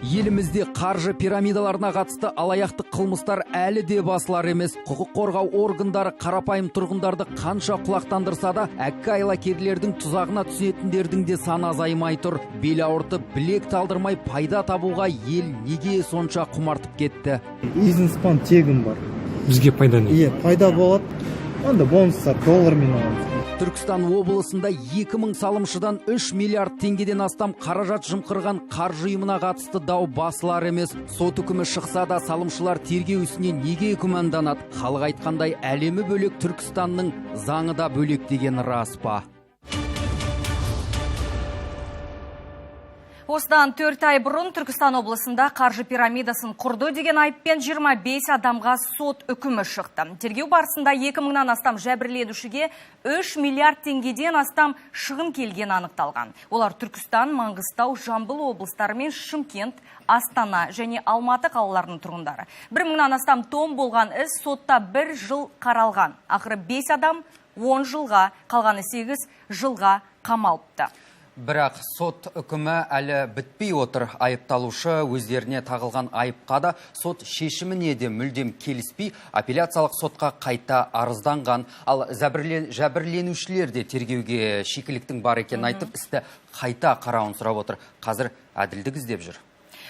Елімізде қаржы пирамидаларына қатысты алаяқтық қылмыстар әлі де басылар емес. Құқық қорғау органдары қарапайым тұрғындарды қанша құлақтандырса да, әккі айлакерлердің тұзағына түсетіндердің де саны азаймай тұр. Бел ауыртып, білек талдырмай пайда табуға ел неге сонша құмартып кетті? Бизнес-план тегін бар. Бізге пайда не? Пайда болады. Онда бонустар доллармен аламыз. Түркістан облысында 2000 салымшыдан 3 миллиард теңгеден астам қаражат жымқырған қаржы ұйымына қатысты дау басылар емес. Сот үкімі шықса да салымшылар тергеу ісіне неге күмәнданады? Халық айтқандай, әлемі бөлек, Түркістанның заңы да бөлек деген рас па? Осыдан 4 ай бұрын Түркістан облысында қаржы пирамидасын құрды деген айыппен 25 адамға сот үкімі шықты. Тергеу барысында 2000-нан астам жәбірленушіге 3 миллиард теңгеден астам шығын келген анықталған. Олар Түркістан, Маңғыстау, Жамбыл облыстары мен Шымкент, Астана және Алматы қалаларының тұрғындары. 1000-нан астам том болған іс сотта 1 жыл қаралған. Ақыры 5 адам 10 жылға, қалғаны 8 жылға қамалыпты. Бірақ сот үкімі әлі бітпей отыр. Айыпталушы өздеріне тағылған айыпқа да сот шешіміне де мүлдем келіспей, апелляциялық сотқа қайта арызданған. Ал жәбірленушілер де тергеуге шикіліктің бар екенін айтып, істі қайта қарауын сұрап отыр. Қазір әділдік іздеп жүр.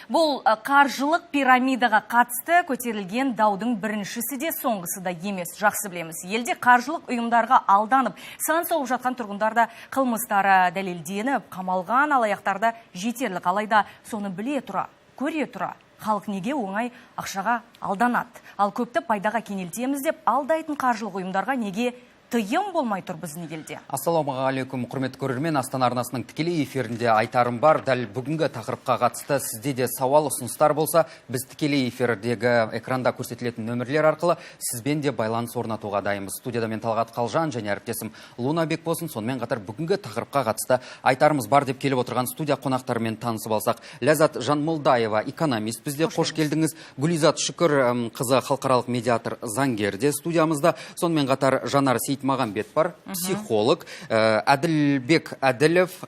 Бұл қаржылық пирамидаға қатысты көтерілген даудың біріншісі де соңғысы да емес. Жақсы білеміз. Елде қаржылық ұйымдарға алданып, сан соғып жатқан тұрғындарда қылмыстары дәлелденіп, қамалған алаяқтарда жетерлік. Алайда соны біле тұра, көре тұра, халық неге оңай ақшаға алданады? Ал көпті пайдаға кенелтеміз деп алдайтын қаржылық ұйымдарға неге тыйым болмай тұр біздің елде? Ассалаумағалейкум, құрметті көрермен. Астана арнасының тікелей эфирінде айтарым бар. Дәл бүгінгі тақырыпқа қатысты сізде де сауал, ұсыныстар болса, біз тікелей эфирдегі экранда көрсетілетін нөмірлер арқылы сізбен де байланыс орнатуға дайынбыз. Студияда мен Талғат Қалжан және әріптесім Луна Бекбосын. Сонымен қатар бүгінгі тақырыпқа қатысты айтарымыз бар деп келіп отырған студия қонақтарымен танысып алсақ. Ләззат Жанмолдаева, экономист, бізде қош келдіңіз. Гүлизат Шүкір қызы, халықаралық медиатор, заңгер де студиямызда. Сонымен қатар Жанар Мағамбет бар, психолог, Әлібек Әділев,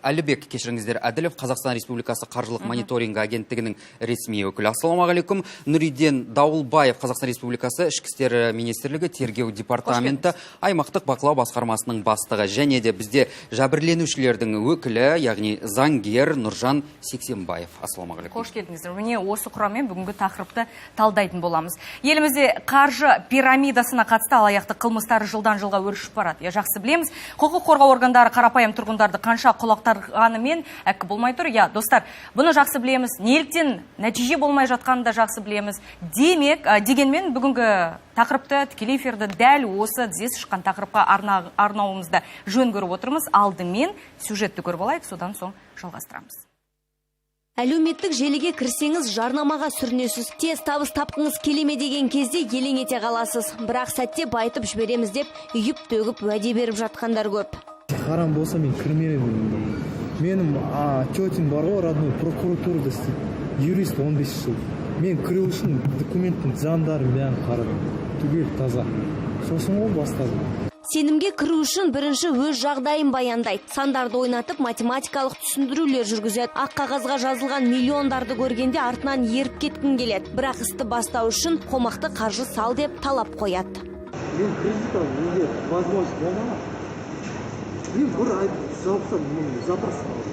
Қазақстан Республикасы қаржылық мониторингі агенттігінің ресми өкілі. Ассалаумағалейкум. Нұриден Дауылбаев, Қазақстан Республикасы ішкі істер министрлігі тергеу департаменті аймақтық бақылау басқармасының бастығы. Және де бізде жәбірленушілердің өкілі, яғни заңгер Нұржан Сексенбаев. Ассалаумағалейкум. Қош келдіңіздер. Міне осы құраммен бүгінгі тақырыпты талдайтын боламыз. Елімізде қаржы пирамидасына қатысты алаяқтық қылмыстары жылдан жылға өршіп барады. Жақсы білеміз. Құқық қорғау органдары қарапайым тұрғындарды қанша құлақтарғанымен әккі болмай тұр. Достар, бұны жақсы білеміз. Неліктен нәтиже болмай жатқанын да жақсы білеміз. Дегенмен бүгінгі тақырыпты, тікелей эфирді дәл осы тізесі шыққан тақырыпқа арнауымызды жөн көріп отырмыз. Алдымен сюжетті көріп алайық, содан соң жалғастырамыз. Әлеуметтік желіге кірсеңіз жарнамаға сүрінесіз. Тез табыс тапқыңыз келеме деген кезде елең ете қаласыз. Бірақ сәтте байытып жібереміз деп үйіп төгіп уәде беріп жатқандар көп. Харам болса мен кірмеймін. Менің тетем бар ғой, родной прокуратурада істейді. Юрист 15 жыл. Мен кіру үшін документтің заңдарын бәрін қарадым. Түгел таза. Сосын ол бастады. Сенімге кіру үшін бірінші өз жағдайын баяндайды. Сандарды ойнатып, математикалық түсіндірулер жүргізеді. Ақ қағазға жазылған миллиондарды көргенде артынан еріп кеткін келеді. Бірақ істі бастау үшін қомақты қаржы сал деп талап қояды. Мен кредит алуға возможность болмаған. Мен бір ай жауапсам, запросын алды.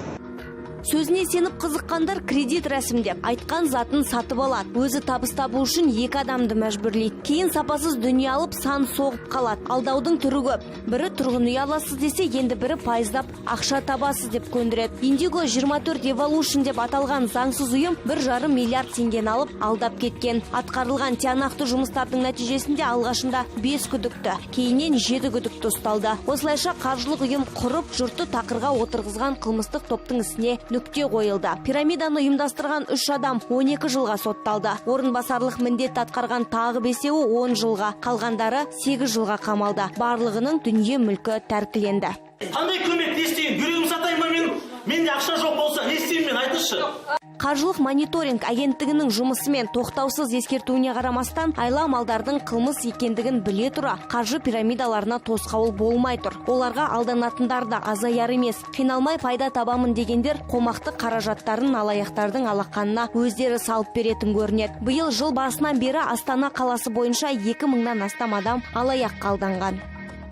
Сөзіне сеніп қызыққандар кредит рәсімдеп, айтқан затын сатып алады. Өзі табыс табу үшін 2 адамды мәжбүрлейді. Кейін сапасыз дүние алып сан соғып қалады. Алдаудың түрі көп. Бірі тұрғын үй аласыз десе, енді бірі пайыздап ақша табасыз деп көндіреді. Индиго 24 Evolution деп аталған заңсыз ұйым 1,5 миллиард теңгені алып алдап кеткен. Атқарылған тиянақты жұмыстардың нәтижесінде алғашында 5 күдікті, кейіннен 7 күдікті ұсталды. Осылайша қаржылық ұйым құрып, жұртты тақырға отырғызған қылмыстық топтың ісіне нүкте қойылды. Пирамиданы ұйымдастырған 3 адам 12 жылға сотталды. Орынбасарлық міндет атқарған тағы 5-еуі 10 жылға, қалғандары 8 жылға қамалды. Барлығының дүние мүлкі тәркіленді. Қандай көмек не істейін? Жүрегім сатайын ба мен? Менде ақша жоқ болса не істеймін мен, айтыңызшы. Қаржылық мониторинг агенттігінің жұмысымен тоқтаусыз ескертуіне қарамастан, айла малдардың қылмыс екендігін біле тұра, қаржы пирамидаларына тосқауыл болмай тұр. Оларға алданатындар да азаяр емес. Қиналмай пайда табамын дегендер қомақты қаражаттарын алаяқтардың алақанына өздері салып беретін көрінеді. Биыл жыл басынан бері Астана қаласы бойынша 2000-нан астам адам алаяққа алданған.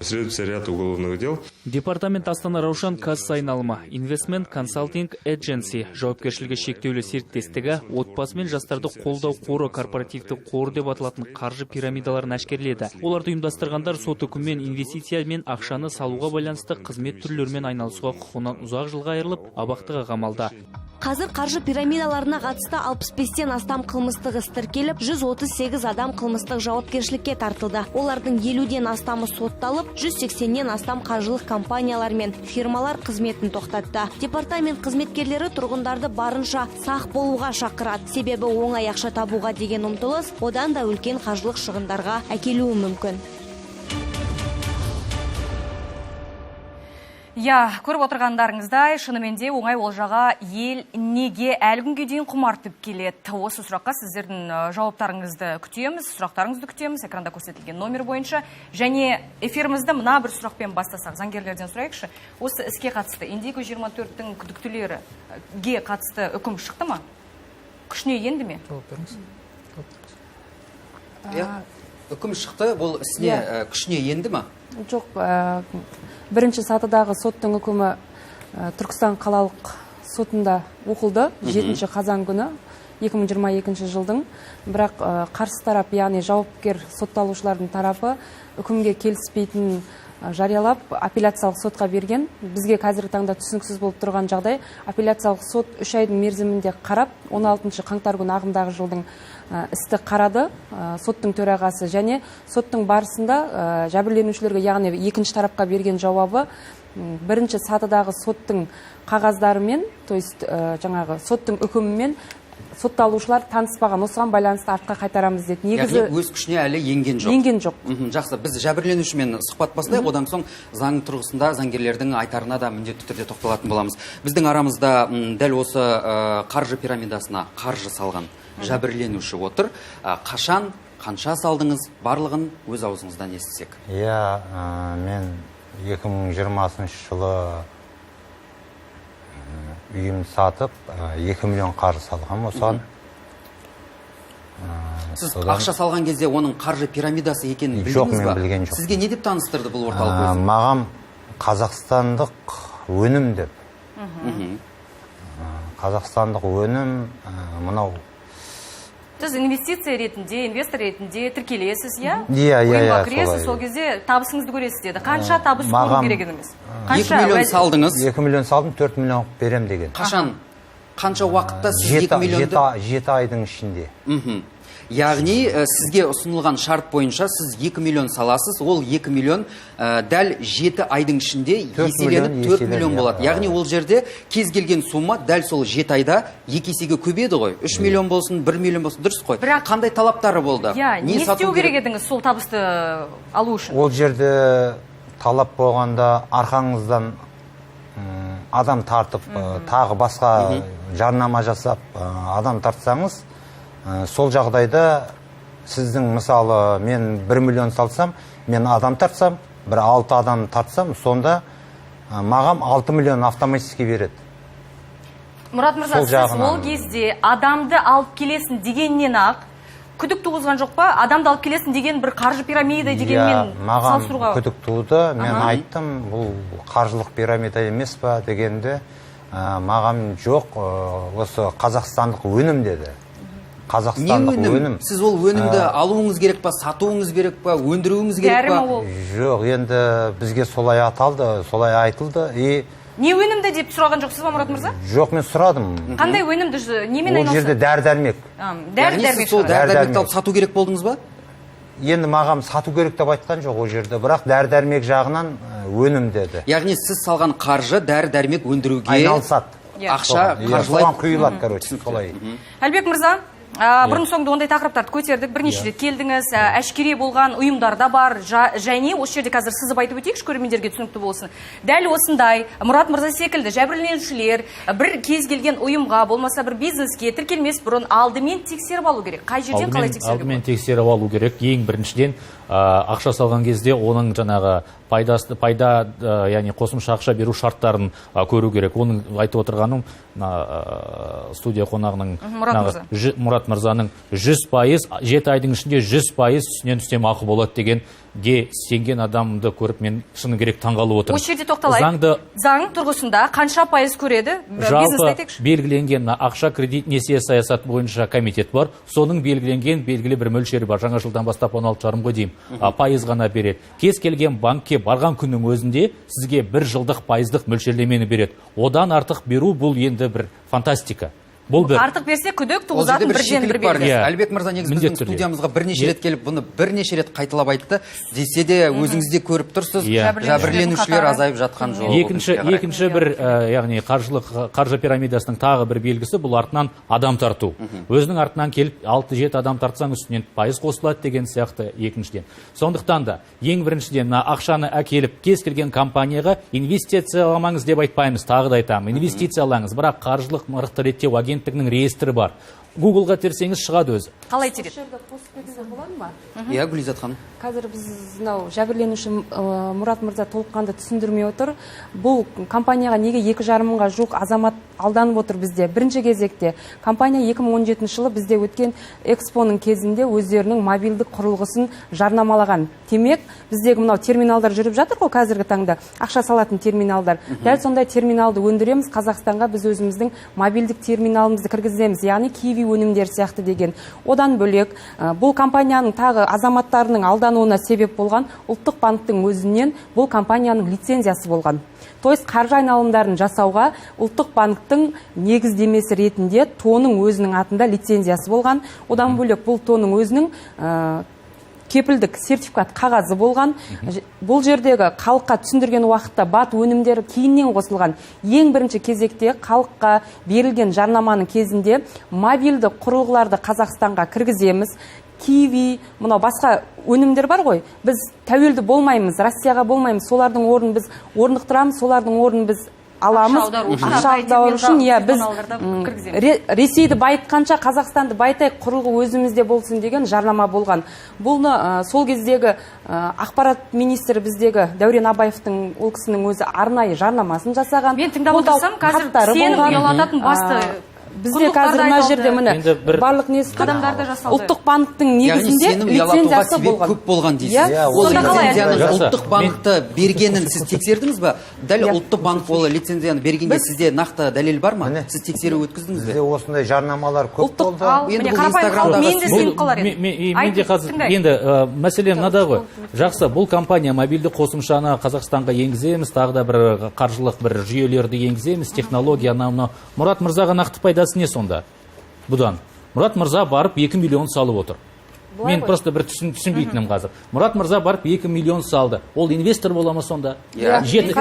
Следуется ряд уголовных дел. Департамент Астана Раушан касса айналымы, Investment Consulting Agency жауапкершілігі шектеулі серіктестігі отбасы мен жастарды қолдау қоры корпоративті қор деп аталатын қаржы пирамидаларын әшкерледі. Оларды ұйымдастырғандар сот үкімімен инвестиция мен ақшаны салуға байланысты қызмет түрлерімен айналысуға құқығынан ұзақ жылға айырылып, абақтыға қамалды. Қазір қаржы пирамидаларына қатысты 65-тен астам қылмыстық іс тіркеліп, 138 адам қылмыстық жауапкершілікке тартылды. Олардың 50-ден астамы сотталып, 180-нен астам қаржылық компаниялар мен фирмалар қызметін тоқтатты. Департамент қызметкерлері тұрғындарды барынша сақ болуға шақырады. Себебі оңай ақша табуға деген ұмтылыс одан да үлкен қаржылық шығындарға әкелуі мүмкін. Я, көріп отырғандарыңыздай, шынымен де оңай олжаға ел неге әлі күнге дейін құмартып келеді? Осы сұраққа сіздердің жауаптарыңызды күтеміз, сұрақтарыңызды күтеміз, экранда көрсетілген номер бойынша. Және эфирімізді мына бір сұрақпен бастасақ, заңгерлерден сұрайықшы. Осы іске қатысты Индиго 24-тің күдіктілерге қатысты үкім шықты ма? Күшіне енді ме? Үкім шықты, бұл ісіне күшіне енді ма? Жоқ, бірінші сатыдағы соттың үкімі Түркістан қалалық сотында оқылды 7 қазан күні 2022 жылдың. Бірақ қарсы тарап, яғни жауапкер сотталушылардың тарапы үкімге келіспейтінін жариялап, апелляциялық сотқа берген. Бізге қазіргі таңда түсініксіз болып тұрған жағдай, апелляциялық сот 3 айдың мерзімінде қарап, 16 қаңтар күні ағымдағы жылдың істі қарады, соттың төрағасы, және соттың барысында жәбірленушілерге, яғни екінші тарапқа берген жауабы бірінші сатыдағы соттың қағаздарымен, то есть жаңағы соттың үкімімен сотталушылар таныспаған, осыған байланысты артқа қайтарамыз деді. Яғни өз күшіне әлі енген жоқ. Енген жоқ. Жақсы, біз жәбірленушімен сұхбат бастайық, одан соң заң тұрғысында заңгерлердің айтарына да міндетті түрде тоқталатын боламыз. Біздің арамызда дәл осы қаржы пирамидасына қаржы салған жәбірленуші отыр. Қашан, қанша салдыңыз, барлығын өз аузыңыздан естісек? Иә, мен 2020 жылы үйім сатып, 2 миллион қаржы салғам осыған. Сіз ақша салған кезде оның қаржы пирамидасы екенін білдіңіз ба? Жоқ, мен білген жоқ. Сізге не деп таныстырды бұл орталық өзі? Мағам қазақстандық өнім деп. Қазақстандық өнім, мынау. Сіз инвестиция ретінде, инвестор ретінде тіркелесіз, иә? Иә, ойынға кіресіз, сол кезде табысыңызды көресіз деді. Қанша табыс көру керек едіңіз? 2 миллион салдыңыз. 2 миллион салдым, 4 миллион берем деген. Қашан? Қанша уақытта сіз 2 миллионды? 7 айдың ішінде. Яғни сізге ұсынылған шарт бойынша сіз 2 миллион саласыз, ол 2 миллион дәл 7 айдың ішінде еселеніп 4 миллион болады. Яғни ол жерде кез келген сумма дәл сол 7 айда 2 есеге көбейді ғой. 3 миллион болсын, 1 миллион болсын, дұрыс қой. Бірақ қандай талаптары болды? Не істеу керек едіңіз сол табысты алу үшін? Ол жерде талап болғанда арқаңыздан адам тартып, тағы басқа жарнама жасап, адам тартсаңыз, сол жағдайда сіздің, мысалы, мен 1 миллион салсам, мен адам тартсам, бір 6 адам тартсам, сонда мағам 6 миллион автоматически береді. Мұрат мырза, сіз ол кезде адамды алып келесін дегеннен ақ күдік туғызған жоқ па? Адамды алып келесін деген бір қаржы пирамида дегенмен салыстыруға. Маған күдік туды, мен айттым, бұл қаржылық пирамида емес па дегенде, маған жоқ, осы қазақстандық өнім деді. Қазақстандық өнім. Сіз ол өнімді алуыңыз керек па, сатуыңыз керек па, өндіруіңіз керек па? Жоқ, енді бізге солай аталды, солай айтылды. Не өнімді деп сұраған жоқсыз ба, Мұрат мырза? Жоқ, мен сұрадым. Қандай өнімді, немен айналысыз? Ол жерде дәрі-дәрмек. Яғни сол дәрі-дәрмекті алып сату керек болдыңыз ба? Енді мағам сату керек деп айтқан жоқ ол жерде, бірақ дәрі-дәрмек жағынан өнім деді. Яғни сіз салған қаржы дәрі-дәрмек өндіруге айналысады. Ақша қаржылай құйылады, короче, солай. Әлбек мырза, Бұрын соңды ондай тақырыптарды көтердік, бірнеше рет келдіңіз, әшкере болған ұйымдар да бар, және осы жерде қазір сызып айтып өтейікші, көрермендерге түсінікті болсын. Дәл осындай Мұрат мырза секілді жәбірленушілер бір кез келген ұйымға, болмаса бір бизнеске тіркелмес бұрын алдымен тексеріп алу керек. Қай жерден қалай тексеріп алу? Алдымен тексеріп алу керек. Ең біріншіден ақша салған кезде оның жаңағы пайда, яғни қосымша ақша беру шарттарын көру керек. Оның айтып отырғаным студия қонағының Мұрат мырзаның 100%, 7 айдың ішінде 100% үстінен үстем ақы болады дегенге сенген адамды көріп мен шыны керек таңғалып отырмын. Осы жерде тоқталайық. Заң тұрғысында қанша пайыз көреді? Жалпы белгіленген ақша кредит несие саясаты бойынша комитет бар. Соның белгіленген белгілі бір мөлшері бар. Жаңа жылдан бастап 16,5-ға дейін пайыз ғана береді. Кез келген банкке барған күннің өзінде сізге 1 жылдық пайыздық мөлшерлемені береді. Одан артық беру бұл енді бір фантастика. Артық берсе күдік туғызатын бірден бір белгі. Әлбек мырза негізі біздің студиямызға бірнеше рет келіп, бұны бірнеше рет қайталап айтты. Десе де өзіңізде көріп тұрсыз, жәбірленушілер азайып жатқан жоқ. Екінші бір, яғни қаржы пирамидасының тағы бір белгісі бұл артынан адам тарту. Өзінің артынан келіп 6-7 адам тартсаң үстінен пайыз қосылады деген сияқты екіншіден. Сондықтан да ең біріншіден ақшаны әкеліп кез келген компанияға инвестицияламаңыз деп айтпаймыз, тағы да айтамын. Инвестициялаңыз, бірақ қаржылық нарықты реттеу агенттігінің реестрі бар. Google-ға терсеңіз шығады өзі. Қалай тереді? Иә, Гүлизат ханым. Қазір біз жәбірленуші Мұрат мырза толыққанды түсіндірмей отыр. Бұл компанияға неге 2,5 мыңға жуық азамат алданып отыр бізде? Бірінші кезекте компания 2017 жылы бізде өткен экспоның кезінде өздерінің мобильдік құрылғысын жарнамалаған. Демек, біздегі мынау терминалдар жүріп жатыр ғой қазіргі таңда, ақша салатын терминалдар. Дәл сондай терминалды өндіреміз, Қазақстанға біз өзіміздің мобильдік терминалымызды кіргіземіз, яғни Kiwi өнімдер сияқты деген. Одан бөлек, бұл компанияның тағы азаматтарының алдануына себеп болған ұлттық банктың өзінен бұл компанияның лицензиясы болған. То есть қаржы айналымдарын жасауға ұлттық банктың негіздемесі ретінде тоның өзінің атында лицензиясы болған. Одан бөлек бұл тоның өзінің кепілдік сертификат қағазы болған. Бұл жердегі халыққа түсіндірген уақытта бат өнімдері кейіннен қосылған. Ең бірінші кезекте халыққа берілген жарнаманың кезінде мобильді құрылғыларды Қазақстанға кіргіземіз. Kiwi, мынау басқа өнімдер бар ғой. Біз тәуелді болмаймыз, Россияға болмаймыз. Солардың орнын біз орнықтырамыз, солардың орнын біз аламыз. Ақша аудару үшін, біз Ресейді байытқанша Қазақстанды байтайық, құрылғы өзімізде болсын деген жарнама болған. Бұны сол кездегі ақпарат министрі біздегі Дәурен Абаевтың ол кісінің өзі арнайы жарнамасын жасаған. Мен тыңдап отырсам, қазір сені ұялататын басты бізде қазір мына жерде міне барлық несі қадамдарды жасалды. Ұлттық банктың негізінде лицензиясы болған. Көп болған дейсіз. Ол лицензияны ұлттық банкты бергенін сіз тексердіңіз ба? Дәл ұлттық банк ол лицензияны бергенге сізде нақты дәлел бар ма? Сіз тексеру өткіздіңіз бе? Бізде осындай жарнамалар көп болды. Менде қазір енді мәселе мынада ғой. Жақсы, бұл компания мобильді қосымшаны Қазақстанға енгіземіз, тағы да бір қаржылық бір жүйелерді енгіземіз, технологияны. Мұрат мырзаға нақты пайдасы не сонда? Бұдан. Мұрат мырза барып 2 миллион салып отыр. Мен просто бір түсінбейтінім қазір. Мұрат мырза барып 2 миллион салды. Ол инвестор бола ма сонда? 7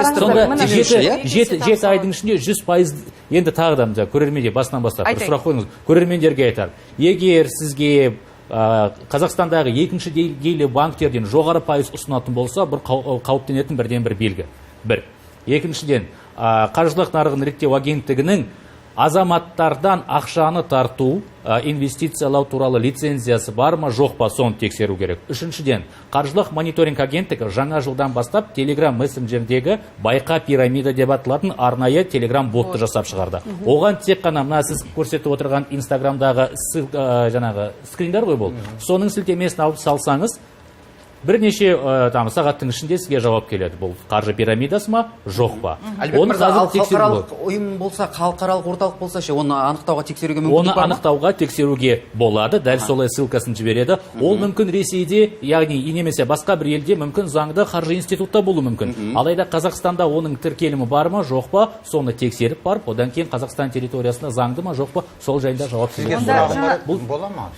айдың ішінде 100%, енді тағы да көрерменде басынан бастап бір сұрақ қойыңыз. Көрермендерге айтар. Егер сізге Қазақстандағы екінші деңгейлі банктерден жоғары пайыз ұсынатын болса, бір қауіптенетін бірден бір белгі. Бір. Екіншіден, қаржылық нарығын реттеу агенттігінің азаматтардан ақшаны тарту, инвестициялау туралы лицензиясы бар ма, жоқ па, соны тексеру керек. Үшіншіден, қаржылық мониторинг агенттігі жаңа жылдан бастап Telegram мессенджердегі байқа пирамида деп аталатын арнайы Telegram ботты жасап шығарды. Оған тек қана мына сіз көрсетіп отырған Инстаграмдағы жаңағы скриндар ғой бұл. Соның сілтемесін алып салсаңыз, бірнеше сағаттың ішінде сізге жауап келеді. Бұл қаржы пирамидасы ма, жоқ па? Әлбек мырза, халықаралық ұйым болса, халықаралық орталық болса ше, оны анықтауға тексеруге мүмкіндік бар ма? Оны анықтауға тексеруге болады, дәл солай ссылкасын жібереді. Ол мүмкін Ресейде, яғни немесе басқа бір елде мүмкін заңды қаржы институтта болу мүмкін. Алайда Қазақстанда оның тіркелімі бар ма, жоқ па, соны тексеріп барып, одан кейін Қазақстан территориясына заңды ма, жоқ па, сол жайында жауап сізге бола ма?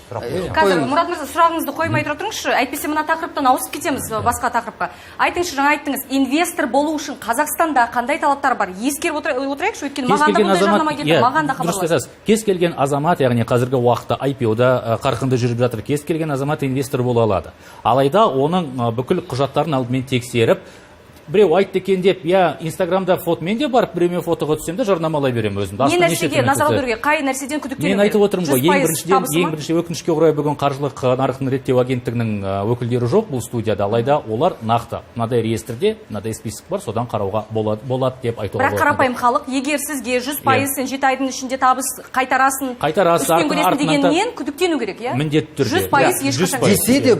Қазір Мұрат мырза, сұрағыңызды қоймай тұра тұрыңызшы, әйтпесе мына тақырыптан ауысып кетеміз басқа тақырыпқа. Айтыңызшы, жаңа айттыңыз, инвестор болу үшін Қазақстанда қандай талаптар бар? Ескеріп отырайықшы, өйткені маған да бұндай жарнама келді, маған да хабарласты. Кез келген азамат, яғни қазіргі уақытта IPO-да қарқынды жүріп жатыр, кез келген азамат инвестор бола алады. Алайда оның бүкіл құжаттарын алдымен тексеріп, біреу айтты екен деп, я Инстаграмда мен де барып біреумен фотоға түсем де жарнамалай беремін өзімді. Не нәрсеге назар аударуға, қай нәрседен күдіктену керек? Мен айтып отырмын ғой, ең бірінші өкінішке орай бүгін қаржылық нарықтың реттеу агенттігінің өкілдері жоқ бұл студияда, алайда олар нақты мынадай реестрде, мынадай список бар, содан қарауға болады деп айтуға болады. Бірақ қарапайым халық, егер сізге 100% сен 7 айдың ішінде табыс қайтарасың, үстен көресің дегеннен күдіктену керек, иә? Міндетті түрде. 100% ешқашан. Десе де,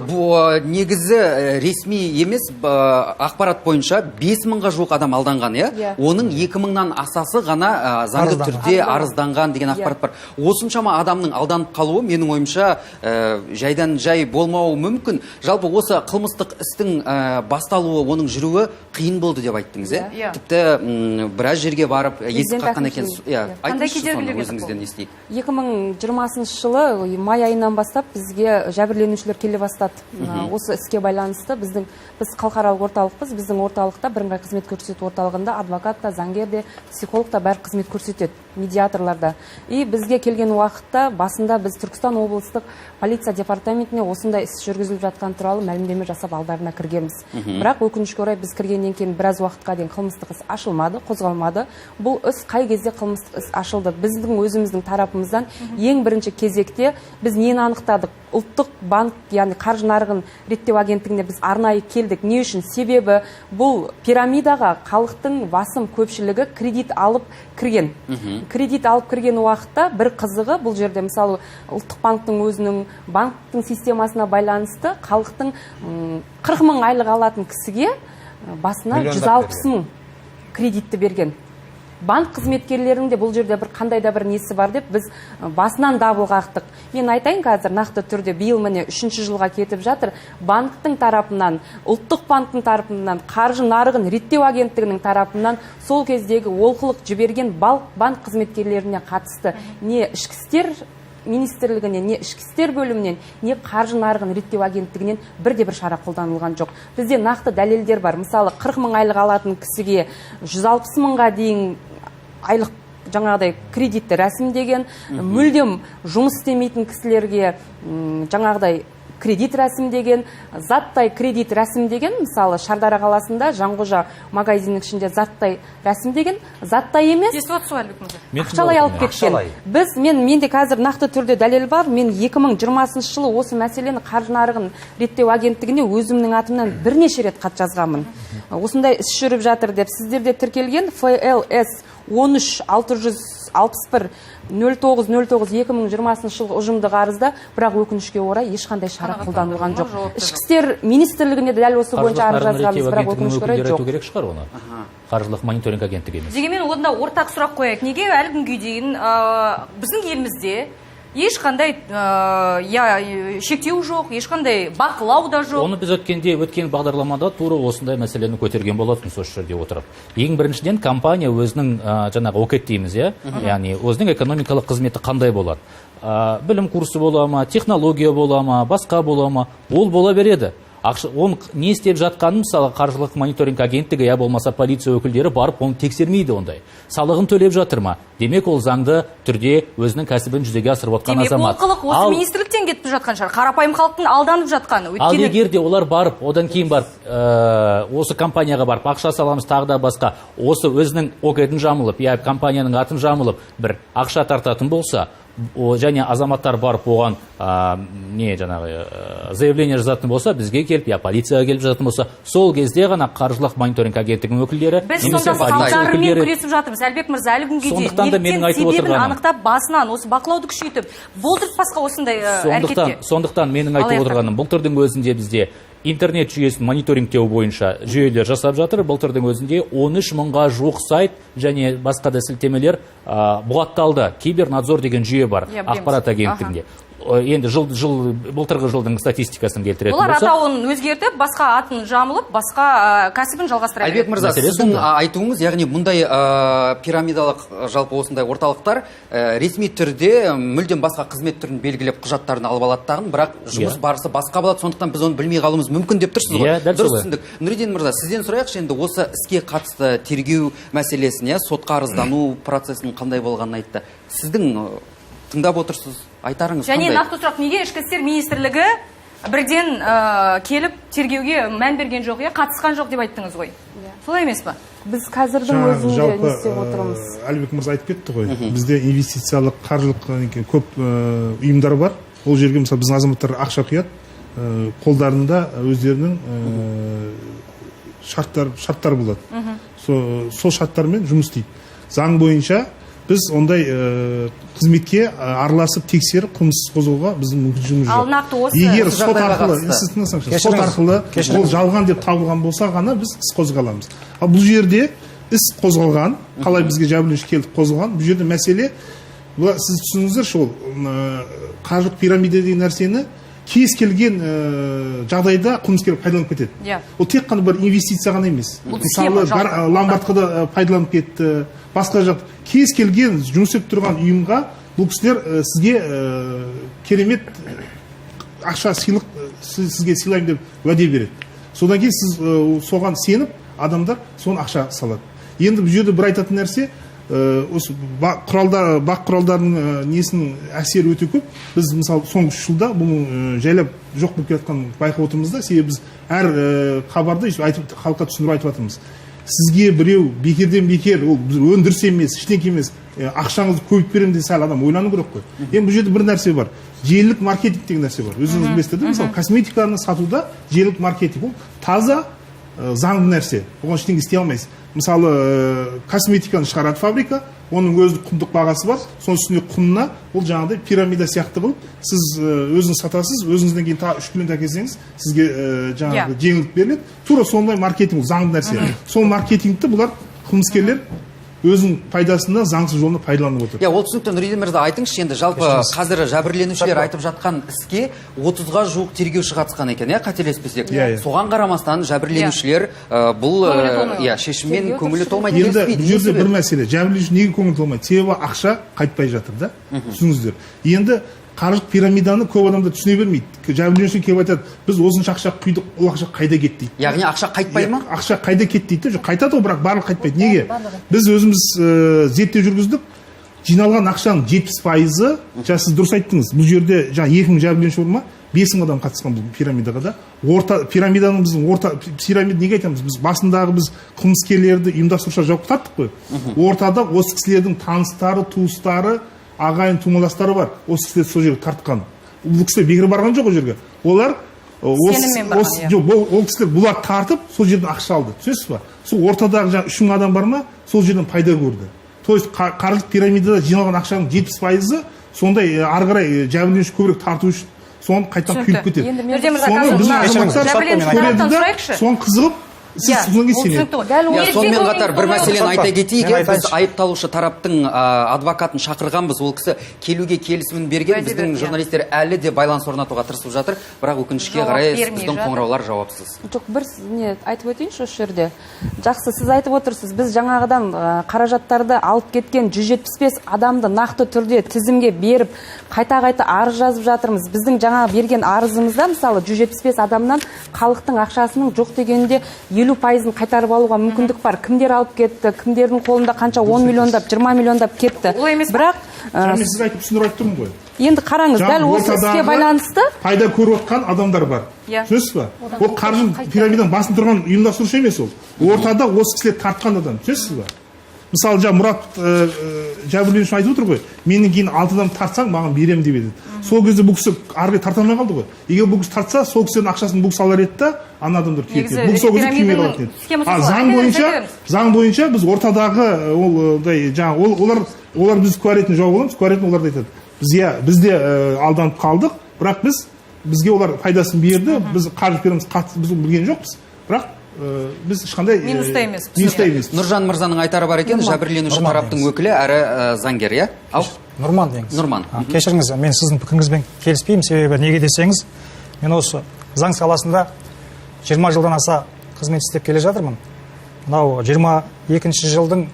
негізі ресми емес ақпарат бойынша 5000-ға жуық адам алданған, оның 2000-нан асасы ғана заңды түрде арызданған деген ақпарат бар. Осыншама адамның алданып қалуы менің ойымша жайдан жай болмауы мүмкін. Жалпы осы қылмыстық істің басталуы, оның жүруі қиын болды деп айттыңыз, тіпті біраз жерге барып есік қаққан екен. Айтыңызшы, соны өзіңізден естейік. 2020 жылы май айынан бастап бізге жәбірленушілер келе бастады. Осы іске байланысты біз халықаралық орталықпыз, біздің орталықта бірыңғай қызмет көрсету орталығында адвокат та, заңгер де, психолог та бәрі қызмет көрсетеді, медиаторларда. И бізге келген уақытта басында біз Түркістан облыстық полиция департаментіне осындай іс жүргізіліп жатқан туралы мәлімдеме жасап алдарына кіргенбіз. Бірақ өкінішке орай біз кіргеннен кейін біраз уақытқа дейін қылмыстық іс ашылмады, қозғалмады. Бұл іс қай кезде қылмыстық іс ашылды? Біздің өзіміздің тарапымыздан ең бірінші кезекте біз нені анықтадық? Ұлттық банк, яғни қаржы нарығын реттеу агенттігіне біз арнайы келдік. Не үшін? Себебі бұл пирамидаға халықтың басым көпшілігі кредит алып кірген. Кредит алып кірген уақытта бір қызығы, бұл жерде мысалы ұлттық банктың өзінің банктың системасына байланысты халықтың 40 мың айлық алатын кісіге басына 160 мың кредитті берген. Банк қызметкерлерінің де бұл жерде бір қандай да бір несі бар деп біз басынан дабыл қақтық. Мен айтайын, қазір нақты түрде биыл міне 3-ші жылға кетіп жатыр. Банктың тарапынан, ұлттық банктың тарапынан, қаржы нарығын реттеу агенттігінің тарапынан сол кездегі олқылық жіберген банк қызметкерлеріне қатысты не ішкі істер министрлігінен, не ішкі істер бөлімінен, не қаржы нарығын реттеу агенттігінен бірде-бір шара қолданылған жоқ. Бізде нақты дәлелдер бар. Мысалы, 40 мың айлық алатын кісіге 160 мыңға дейін айлық жаңағыдай кредитті рәсімдеген, мүлдем жұмыс істемейтін кісілерге жаңағыдай кредит рәсімдеген, заттай кредит рәсімдеген, мысалы Шардара қаласында Жанғожа магазиннің ішінде заттай рәсімдеген, заттай емес, ақшалай алып кеткен. Менде қазір нақты түрде дәлел бар. Мен 2020 жылы осы мәселені қаржы нарығын реттеу агенттігіне өзімнің атымнан бірнеше рет хат жазғанмын. Осындай іс жүріп жатыр деп сіздерде тіркелген ФЛС 13-661 09-09-2020 жылғы ұжымдық арызда, бірақ өкінішке орай ешқандай шара қолданылған жоқ. Ішкі істер министрлігіне дәл осы бойынша арыз жазғанбыз, бірақ өкінішке орай жоқ. Қаржылық мониторинг агенттігі емес. Дегенмен онда ортақ сұрақ қояйық. Неге әлі күнге дейін біздің елімізде ешқандай шектеу жоқ, ешқандай бақылау да жоқ? Оны біз өткен бағдарламада тура осындай мәселені көтерген болатын осы жерде отырып. Ең біріншіден компания өзінің жаңағы окет дейміз, яғни өзінің экономикалық қызметі қандай болады? Білім курсы бола ма, технология бола ма, басқа бола ма, ол бола береді. Оны не істеп жатқанын, мысалы, қаржылық мониторинг агенттігі, я болмаса полиция өкілдері барып, оны тексермейді ондай. Салығын төлеп жатыр ма? Демек, ол заңды түрде өзінің кәсібін жүзеге асырып отқан азамат. Демек, ол қылық осы министрліктен кетіп жатқан шығар. Қарапайым халықтың алданып жатқаны. Ал егер де олар барып, одан кейін барып, осы компанияға барып, ақша саламыз тағы да басқа, осы өзінің окетін жамылып, я компанияның атын жамылып, бір ақша тартатын болса, және азаматтар барып оған заявление жазатын болса, бізге келіп, я полицияға келіп жазатын болса, сол кезде ғана қаржылық мониторинг агенттігінің өкілдері, біз сонда салдарымен күресіп жатырмыз. Әлбек мырза, әлі күнге дейін неліктен себебін анықтап, басынан осы бақылауды күшейтіп, болдыртпасқа осындай әрекетке? Сондықтан менің айтып отырғаным, бұл түрдің өзінде бізде интернет жүйесін мониторингтеу бойынша жүйелер жасап жатыр. Былтырдың өзінде 13 мыңға жуық сайт және басқа да сілтемелер бұғатталды. Кибернадзор деген жүйе бар ақпарат агенттігінде. енді былтырғы жылдың статистикасын келтіретін олар болсақ, атауын өзгертіп, басқа атын жамылып, басқа кәсібін жалғастыра Айбек береді. мырза, сіздің айтуыңыз, яғни мұндай пирамидалық жалпы осындай орталықтар ресми түрде мүлдем басқа қызмет түрін белгілеп құжаттарын алып алаттағын, бірақ жұмыс барысы басқа болады, сондықтан біз оны білмей қалуымыз мүмкін деп тұрсыз ғой. Дұрыс түсіндік. Нұриден мырза, сізден сұрайықшы, енді осы іске қатысты тергеу мәселесіне, сотқа арыздану процесінің қандай болғанын айтты. Сіздің тыңдап отырсыз, айтарыңыз Және қандай? нақты сұрақ, неге ішкі істер министрлігі бірден келіп тергеуге мән берген жоқ, қатысқан жоқ деп айттыңыз ғой? Солай емес па? Біз қазірдің өзінде не істеп отырмыз? Әлібек мырза айтып кетті ғой. Бізде инвестициялық, қаржылық көп ұйымдар бар. Ол жерге мысалы біздің азаматтар ақша құяды, қолдарында өздерінің шарттар болады. Сол шарттармен жұмыс істейді. Заң бойынша біз ондай қызметке араласып тексеріп қылмыс қозғауға біздің мүмкіншілігіміз жоқ. Ал нақты осы егер сот арқылы ол жалған деп табылған болса ғана біз іс қозғаламыз. Ал бұл жерде іс қозғалған, қалай бізге жәбірленуші келіп қозғалған, бұл жерде мәселе, сіз түсініңіздерші, ол қаржылық пирамида деген нәрсені кез келген жағдайда қылмыскер пайдаланып кетеді. Ол тек қана бір инвестиция ғана емес. Мысалы, ломбардқа пайдаланып кетті, басқа жақ. Кез келген жұмыс істеп тұрған ұйымға бұл кісілер сізге керемет ақша сыйлық сізге сыйлаймын деп уәде береді. Содан кейін сіз соған сеніп, адамдар соны ақша салады. Енді бұл жерде бір айтатын нәрсе, осы бақ құралдарының несінің әсері өте көп. Біз мысалы соңғы 3 жылда бұның жайлап жоқ болып кеткен байқап отырмыз да, себебі біз әр хабарды халыққа түсіндіріп айтып жатырмыз. Сізге біреу бекерден бекер, ол өндіріс емес, ештеңе емес, ақшаңызды көбейіп беремін деп сәл адам ойлану керек қой. Енді бұл жерде бір нәрсе бар. Желілік маркетинг деген нәрсе бар. Өзіңіз білесіздер, мысалы косметиканы сатуда желілік маркетинг ол таза заңды нәрсе. Оған ештеңе істей алмайсыз. Мысалы, косметиканы шығарады фабрика, оның өзінің құндық бағасы бар, соның үстіне құнына ол жаңағыдай пирамида сияқты қылып, сіз өзіңіз сатасыз, өзіңізден кейін 3 клиент әкелсеңіз, сізге жаңағы жеңілдік беріледі. Тура сондай маркетинг, заңды нәрсе. Сол маркетингті бұлар қылмыскерлер өзінің пайдасына заңсыз жолына пайдаланып отыр. Ол түсінікті. Нұриден мырза, айтыңызшы, енді жалпы қазір жәбірленушілер айтып жатқан іске 30-ға жуық тергеуші қатысқан екен, қателеспесек. Соған қарамастан жәбірленушілер бұл шешіммен көңілі толмайды. Енді бұл жерде бір мәселе, жәбірленуші неге көңілі толмайды? Себебі ақша қайтпай жатыр да. Түсініңіздер. Енді қаржылық пирамиданы көп адамдар түсіне бермейді. Жәбірленуші келіп айтады, біз осынша ақша құйдық, ол ақша қайда кетті дейді. Яғни ақша қайтпай ма? Ақша қайда кетті дейді. Қайтады, бірақ барлық қайтпайды. Неге? Біз өзіміз зерттеу жүргіздік. Жиналған ақшаның 70%, сіз дұрыс айттыңыз. Бұл жерде 2000 жәбірленуші бар ма? 5000 адам қатысқан бұл пирамидаға да. Пирамиданың біздің пирамида неге айтамыз? Біз басындағы біз қылмыскерлерді ұйымдастырушылар жауап таттық қой. Ортада осы кісілердің таныстары, туыстары, ағайын тумаластары бар. Осы кісілер сол жерге тартқан. Бұл кісілер бекер барған жоқ ол жерге. Олар ол кісілер бұлар тартып, сол жерден ақша алды. Түсінесіз ба? Сол ортадағы 3000 адам бар ма? Сол жерден пайда көрді. То есть қаржылық пирамидада жиналған ақшаның 70%-ы сондай ары қарай жәбірленуші көбірек тарту үшін соны қайтадан құйып кетеді. Соны біздің азаматтар көреді да, соны қызығып Сонымен қатар бір мәселені айта кетейік, біз айыпталушы тараптың адвокатын шақырғанбыз, ол кісі келуге келісімін берген, біздің журналистер әлі де байланыс орнатуға тырысып жатыр, бірақ өкінішке қарай біздің қоңыраулар жауапсыз. Жоқ, бір не айтып өтейінші осы жерде. Жақсы, сіз айтып отырсыз, біз жаңағыдан қаражаттарды алып кеткен 175 адамды нақты түрде тізімге беріп, қайта-қайта арыз жазып жатырмыз. Біздің жаңа берген арызымызда, мысалы, 175 адамнан халықтың ақшасының жоқ дегенде 50%-ын қайтарып алуға мүмкіндік бар. Кімдер алып кетті, кімдердің қолында қанша 10 миллиондап, 20 миллиондап кетті. Бірақ сіз айтып түсіндіріп тұрмын ғой. Енді қараңыз, дәл осы іске байланысты пайда көріп отқан адамдар бар. Түсінесіз ба? Ол қаржы пирамиданың басында тұрған ұйымдастырушы емес ол. Ортада осы кісілер тартқан адам. Түсінесіз ба? Мысалы, Мұрат жәбірленуші айтып отыр ғой, менен кейін 6 адам тартсаң, маған беремін деп еді. Сол кезде бұл кісі арғы тарта алмай қалды ғой. Егер бұл кісі тартса, сол кісінің ақшасын бұл салар еді да, ана адамдар кетеді. Бұл сол кезде күймей қалатын еді. Заң бойынша біз ортадағы олар біз куә ретінде жауап аламыз, куә ретінде оларды айтады. Біз де алданып қалдық, бірақ бізге олар пайдасын берді, біз қаржы пирамидасы қатысып біз білген жоқпыз. Бірақ біз ешқандай минуста емес. Нұржан мырзаның айтары бар екен, жәбірленуші тараптың өкілі әрі заңгер, Нұрман деңіз. Нұрман. Кешіріңіз, мен сіздің пікіріңізбен келіспеймін, себебі неге десеңіз, мен осы заң саласында 20 жылдан аса қызмет істеп келе жатырмын. Мынау 22 жылдың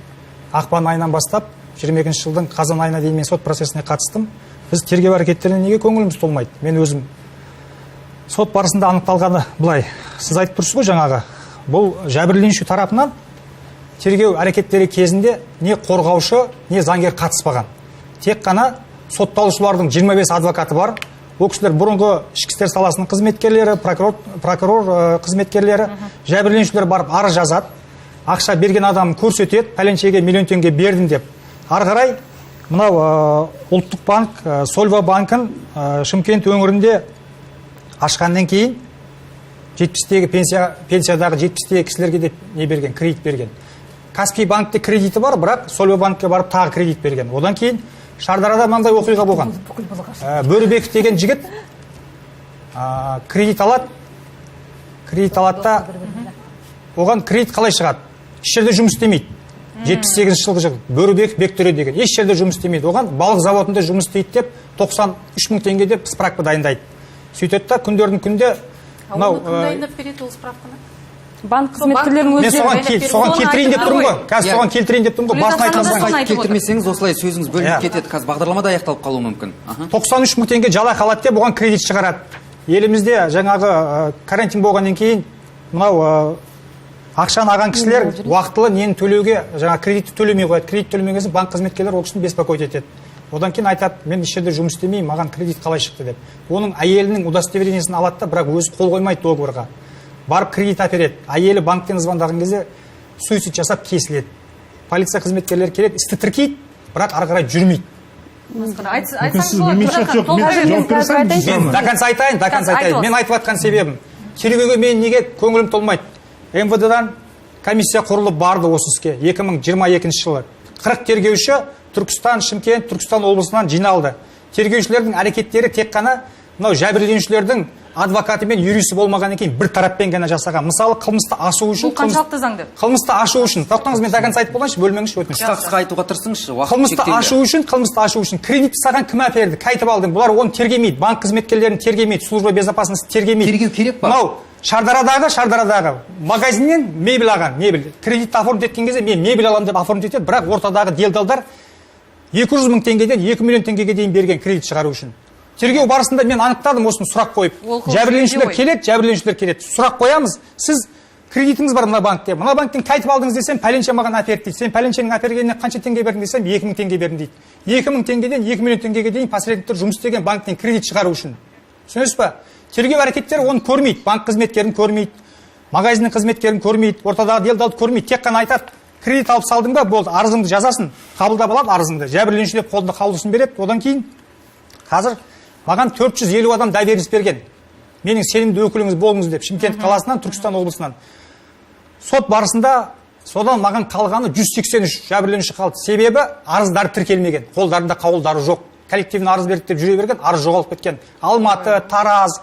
ақпан айынан бастап 22 жылдың қазан айына дейін мен сот процесіне қатыстым. Біз тергеу әрекеттеріне неге көңіліміз толмайды? Мен өзім сот барысында анықталғаны былай. Сіз айтып тұрсыз ғой жаңағы, бұл жәбірленуші тарапынан тергеу әрекеттері кезінде не қорғаушы, не заңгер қатыспаған. Тек қана сотталушылардың 25 адвокаты бар. Ол кісілер бұрынғы ішкі істер саласының қызметкерлері, прокурор қызметкерлері, жәбірленушілер барып арыз жазады. Ақша берген адам көрсетеді, пәленшеге миллион теңге бердім деп. Ары қарай мынау ұлттық банк, Сольва банкын Шымкент өңірінде ашқаннан кейін 70-тегі пенсиядағы 70-тегі кісілерге де не берген, кредит берген. Каспий банкте кредиті бар, бірақ Сольва банкке барып тағы кредит берген. Одан кейін Шардарада мынандай оқиға болған. Бөрібеков деген жігіт кредит алады да оған кредит қалай шығады? Еш жерде жұмыс істемейді. 78 жылғы жігіт Бөрібеков Бектөре деген еш жерде жұмыс істемейді. Оған балық заводында жұмыс істейді деп 93 мың теңге деп справка дайындайды. Сөйтеді да күндердің күнде мынау дайындап береді ол справканы. Банк қызметкерлерінің өздері. Мен соған келтірейін деп тұрмын ғой. Қазір соған келтірейін деп тұрмын ғой. Басын айтқаныңыз. Келтірмесеңіз осылай сөзіңіз бөлініп кетеді. Қазір бағдарламада аяқталып қалуы мүмкін. 93 мың теңге жалақы алады деп оған кредит шығарады. Елімізде жаңағы карантин болғаннан кейін мынау ақшаны алған кісілер уақытылы нені төлеуге, жаңа кредитті төлемей қояды. Кредит төлемеген соң банк қызметкерлері ол кісіні беспокоить етеді. Одан кейін айтады, мен еш жерде жұмыс істемеймін, маған кредит қалай шықты деп. Оның әйелінің удостоверениесін алады да, бірақ өзі қол қоймайды договорға. Барып кредит әпереді. Әйелі банктен звондаған кезде суицид жасап кесіледі. Полиция қызметкерлері келеді, істі тіркейді, бірақ ары қарай жүрмейді. До конца айтайын. Мен айтып жатқан себебім, тергеуге мен неге көңілім толмайды? МВД-дан комиссия құрылып барды осы іске 2022 жылы. 40 тергеуші Түркістан, Шымкент, Түркістан облысынан жиналды. Тергеушілердің әрекеттері тек қана мынау жәбірленушілердің адвокаты мен юристі болмағаннан кейін бір тараппен ғана жасаған. Мысалы, қылмысты ашу үшін, қаншалықты заңды? Қылмысты ашу үшін. Тоқтаңыз, мен до конца айтып болайыншы, бөлмеңізші, өтініш. Қысқа айтуға тырысыңызшы. Қылмысты ашу үшін кредитті саған кім әперді? Қайтып алдың? Бұлар оны тергемейді. Банк қызметкерлерін тергемейді, служба безопасности тергемейді. Тергеу керек па? Мынау Шардарадағы магазиннен мебель алған, кредитті оформить еткен кезде мен мебель аламын деп оформить етеді, бірақ ортадағы делдалдар 200 мың теңгеден 2 миллион теңгеге дейін берген кредит шығару үшін. Тергеу барысында мен анықтадым, осыны сұрақ қойып. Жәбірленушілер келеді, сұрақ қоямыз. Сіз кредитіңіз бар мына банкте. Мына банктен қайтып алдыңыз десем, пәленше маған әперді дейді. Сен пәленшенің әпергеніне қанша теңге бердің десем, 2 мың теңге бердім дейді. 2 мың теңгеден 2 миллион теңгеге дейін посредниктер жұмыс істеген банктен кредит шығару үшін. Түсінесіз ба? Тергеу әрекеттері оны көрмейді, банк қызметкерін көрмейді, магазиннің қызметкерін көрмейді, ортадағы делдалды көрмейді, тек қана айтады, кредит алып салдың ба, болды, арызыңды жазасын, қабылдап алады арызыңды, жәбірленуші деп қолында қаулысын береді. Одан кейін қазір маған 450 адам доверенность берген. Менің сенімді өкіліңіз болыңыз деп, Шымкент қаласынан, Түркістан облысынан. Сот барысында содан маған қалғаны 183 жәбірленуші қалды. Себебі арыздары тіркелмеген, қолдарында қаулдары жоқ. Коллективін арыз берді деп жүре берген, арыз жоғалып кеткен. Алматы, Тараз,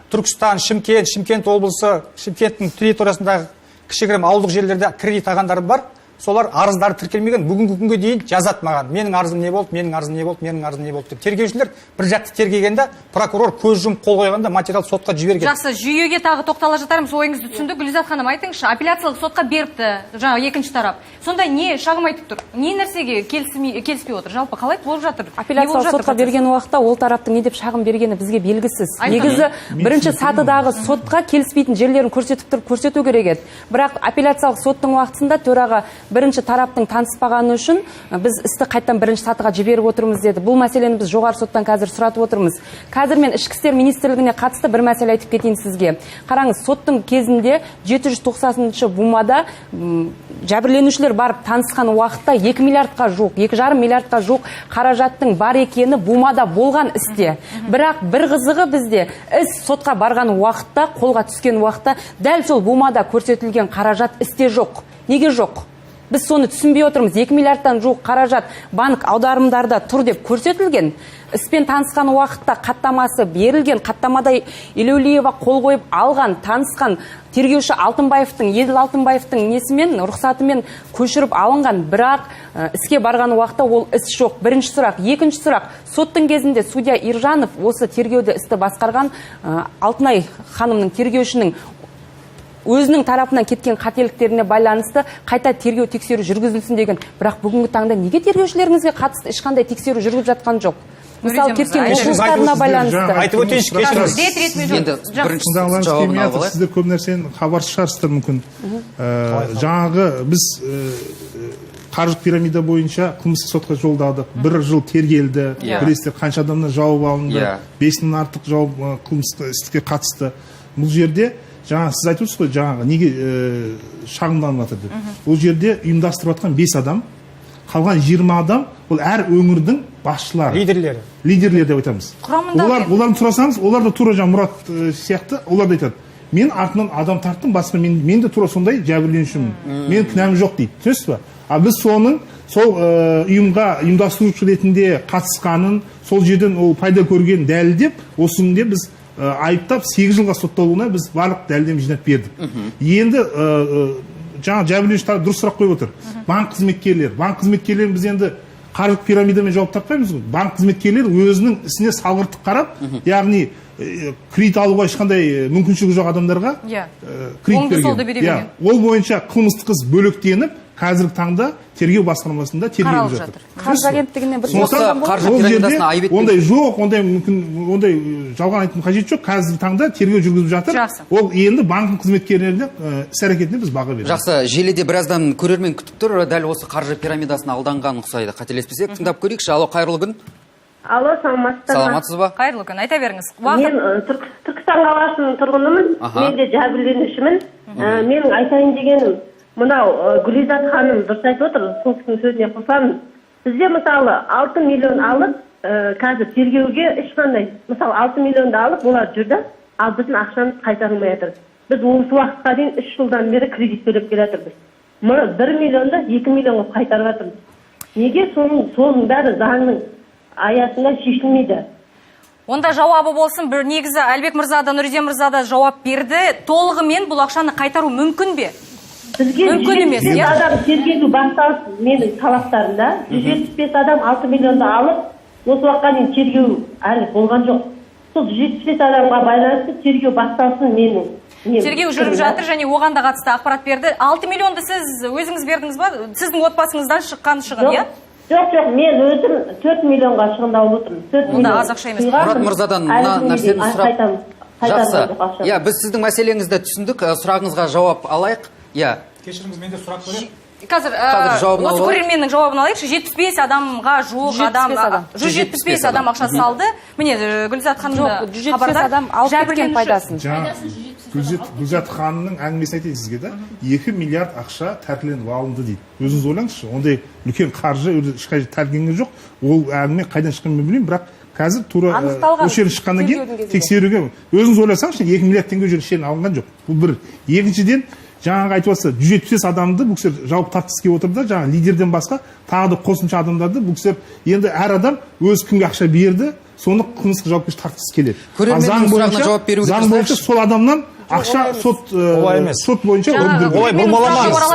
Түркістан, Шымкент облысы, Шымкенттің территориясындағы кішігірім ауылдық жерлерде кредит алғандар бар. Солар арыздары тіркелмеген, бүгінгі күнге дейін жазады маған. Менің арызым не болды, менің арызым не болды, менің арызым не болды деп. Тергеушілер бір жақты тергегенде, прокурор көз жұмып қол қойғанда материал сотқа жіберген. Жақсы, жүйеге тағы тоқтала жатармыз, ойыңызды түсіндік. Гүлзат ханым, айтыңызшы, апелляциялық сотқа беріпті, жаңа екінші тарап. Сонда не шағым айтып тұр? Не нәрсеге келіспей отыр? Жалпы қалай болып жатыр? Апелляциялық сотқа берген уақытта ол тараптың не деп шағым бергені бізге белгісіз. Негізі бірінші сатыдағы сотқа келіспейтін жерлерін көрсету керек еді. Бірақ апелляциялық соттың уақытында төраға бірінші тараптың таныспағаны үшін біз істі қайттан бірінші сатыға жіберіп отырмыз деді. Бұл мәселені біз жоғары соттан қазір сұратып отырмыз. Қазір мен ішкі істер министрлігіне қатысты бір мәселе айтып кетейін сізге. Қараңыз, соттың кезінде 790-шы бумада жәбірленушілер барып танысқан уақытта 2 миллиардқа жуық, 2,5 миллиардқа жуық қаражаттың бар екені бумада болған істе. Бірақ бір қызығы бізде іс сотқа барған уақытта, қолға түскен уақытта дәл сол бумада көрсетілген қаражат істе жоқ. Неге жоқ? Біз соны түсінбей отырмыз. 2 миллиардтан жуық қаражат банк аударымдарда тұр деп көрсетілген. Іспен танысқан уақытта қаттамасы берілген, қаттамада Елеулиева қол қойып алған, танысқан тергеуші Алтынбаевтың, Еділ Алтынбаевтың несімен, рұқсатымен көшіріп алынған, бірақ іске барған уақытта ол іс жоқ. Бірінші сұрақ. Екінші сұрақ. Соттың кезінде судья Иржанов осы тергеуді істі басқарған Алтынай ханымның тергеушінің өзінің тарапынан кеткен қателіктеріне байланысты қайта тергеу тексеру жүргізілсін деген. Бірақ бүгінгі таңда неге тергеушілеріңізге қатысты ешқандай тексеру жүргізіп жатқан жоқ? Мысалы кеткен оқушыларына байланысты. Айтып өтейінші, сіздер көп нәрсені хабарсыз шығарсыздар мүмкін. Жаңағы біз қаржы пирамида бойынша қылмыстық сотқа жолдадық. 1 жыл тергелді. Білесіздер қанша адамнан жауап алынды. 5000-нен артық жауап қылмыстық істікке қатысты. Бұл жерде жаңа сіз айтып отырсыз ғой, жаңағы неге шағымданып жатыр деп. Ол жерде ұйымдастырып жатқан 5 адам, қалған 20 адам, ол әр өңірдің басшылары. Лидерлері деп айтамыз. Оларды сұрасаңыз, олар да тура жаңа Мұрат сияқты, олар да айтады. Мен артынан адам тарттым, басында мен де тура сондай жәбірленушімін. Мен кінәм жоқ дейді. Түсінесіз ба? А біз соның сол ұйымға ұйымдастырушы ретінде қатысқанын, сол жерден ол пайда көрген дәлелдеп, осында біз айыптап 8 жылға сотталуына біз барлық дәлелдеме жинап бердік. Енді жаңа жәбірленушілер дұрыс сұрақ қойып отыр. Банк қызметкерлерін біз енді қаржылық пирамидамен жауап таппаймыз ғой. Банк қызметкерлері өзінің ісіне салғырттық қарап, яғни кредит алуға ешқандай мүмкіншілігі жоқ адамдарға кредит берген. Ол бойынша қылмыстық іс бөлектеніп, қазіргі таңда тергеу басқармасында тергеліп жатыр. Қаржы агенттігіне бір ондай жоқ, ондай жалған айтудың қажеті жоқ. Қазіргі таңда тергеу жүргізіп жатыр. Ол енді банктың қызметкерлеріне іс-әрекетіне біз баға береміз. Жақсы, желіде біраздан көрермен күтіп тұр. Дәл осы қаржы пирамидасына алданған ұқсайды. Қателеспесек, тыңдап көрейікші. Алло, қайырлы күн. Алло, саламатсыз ба? Қайырлы күн, айта беріңіз. Мен Түркістан қаласының тұрғынымын. Мен де жәбірленушімін. Менің айтайын дегенім, мынау Гүлизат ханым дұрыс айтып отыр, сол кісінің сөзіне қосамын. Бізде мысалы 6 миллион алып, қазір тергеуге ешқандай, мысалы 6 миллионды алып, олар жүрді, ал біздің ақшамыз қайтарылмай жатыр. Біз осы уақытқа дейін 3 жылдан бері кредит төлеп келе жатырмыз. 1 миллионды 2 миллионға қайтарып жатырмыз. Неге соның бәрі заңның аясында шешілмейді? Онда жауабы болсын, бір негізі Әлбек мырза да Нұриден мырза да жауап берді. Толығымен бұл ақшаны қайтару мүмкін бе? Мүмкін емес, иә? Адам тергеу басталсын менің талаптарында, 175 адам 6 миллионды алып, осы уақытқа дейін тергеу әлі болған жоқ. Сол 175 адамға байланысты тергеу басталсын менің. Тергеу жүріп жатыр және оған да қатысты ақпарат берді. 6 миллионды сіз өзіңіз бердіңіз ба? Сіздің отбасыңыздан шыққан шығын, иә? Жоқ, мен өзім 4 миллионға шығындалып отырмын. Онда аз ақша емес. Мұрат мырзадан мына нәрсені сұрап. Жақсы. Иә, біз сіздің мәселеңізді түсіндік. Сұрағыңызға жауап алайық. Иә. Кешіріңіз, менде сұрақ қойып. Қазір осы көрерменнің жауабын алайықшы. 75 адамға жуық адам, 175 адам ақша салды. Міне Гүлзат ханымды хабардар. 175 адам алып кеткен пайдасын. Гүлзат ханымның әңгімесін айтайын сізге да. 2 миллиард ақша тәркіленіп алынды дейді. Өзіңіз ойлаңызшы, ондай үлкен қаржы ешқай тәркіленген жоқ. Ол әңгіме қайдан шыққанын білмеймін, бірақ қазір тура осы жерден шыққаннан кейін тексеруге өзіңіз ойласаңызшы, 2 миллиард теңге жерден алынған жоқ. Бұл бір. Екіншіден, жаңағы айтып отырса 175 адамды бұл кісілер жауап тартысқа отырды, жаңағы лидерден басқа тағы да қосымша адамдарды бұл кісілер енді әр адам өз кімге ақша берді, соны қылмыстық жауапкершілікке тартқысы келеді. Көрерменнің сұрағына жауап беруге заң бойынша сол адамнан ақша сот бойынша өндірілген.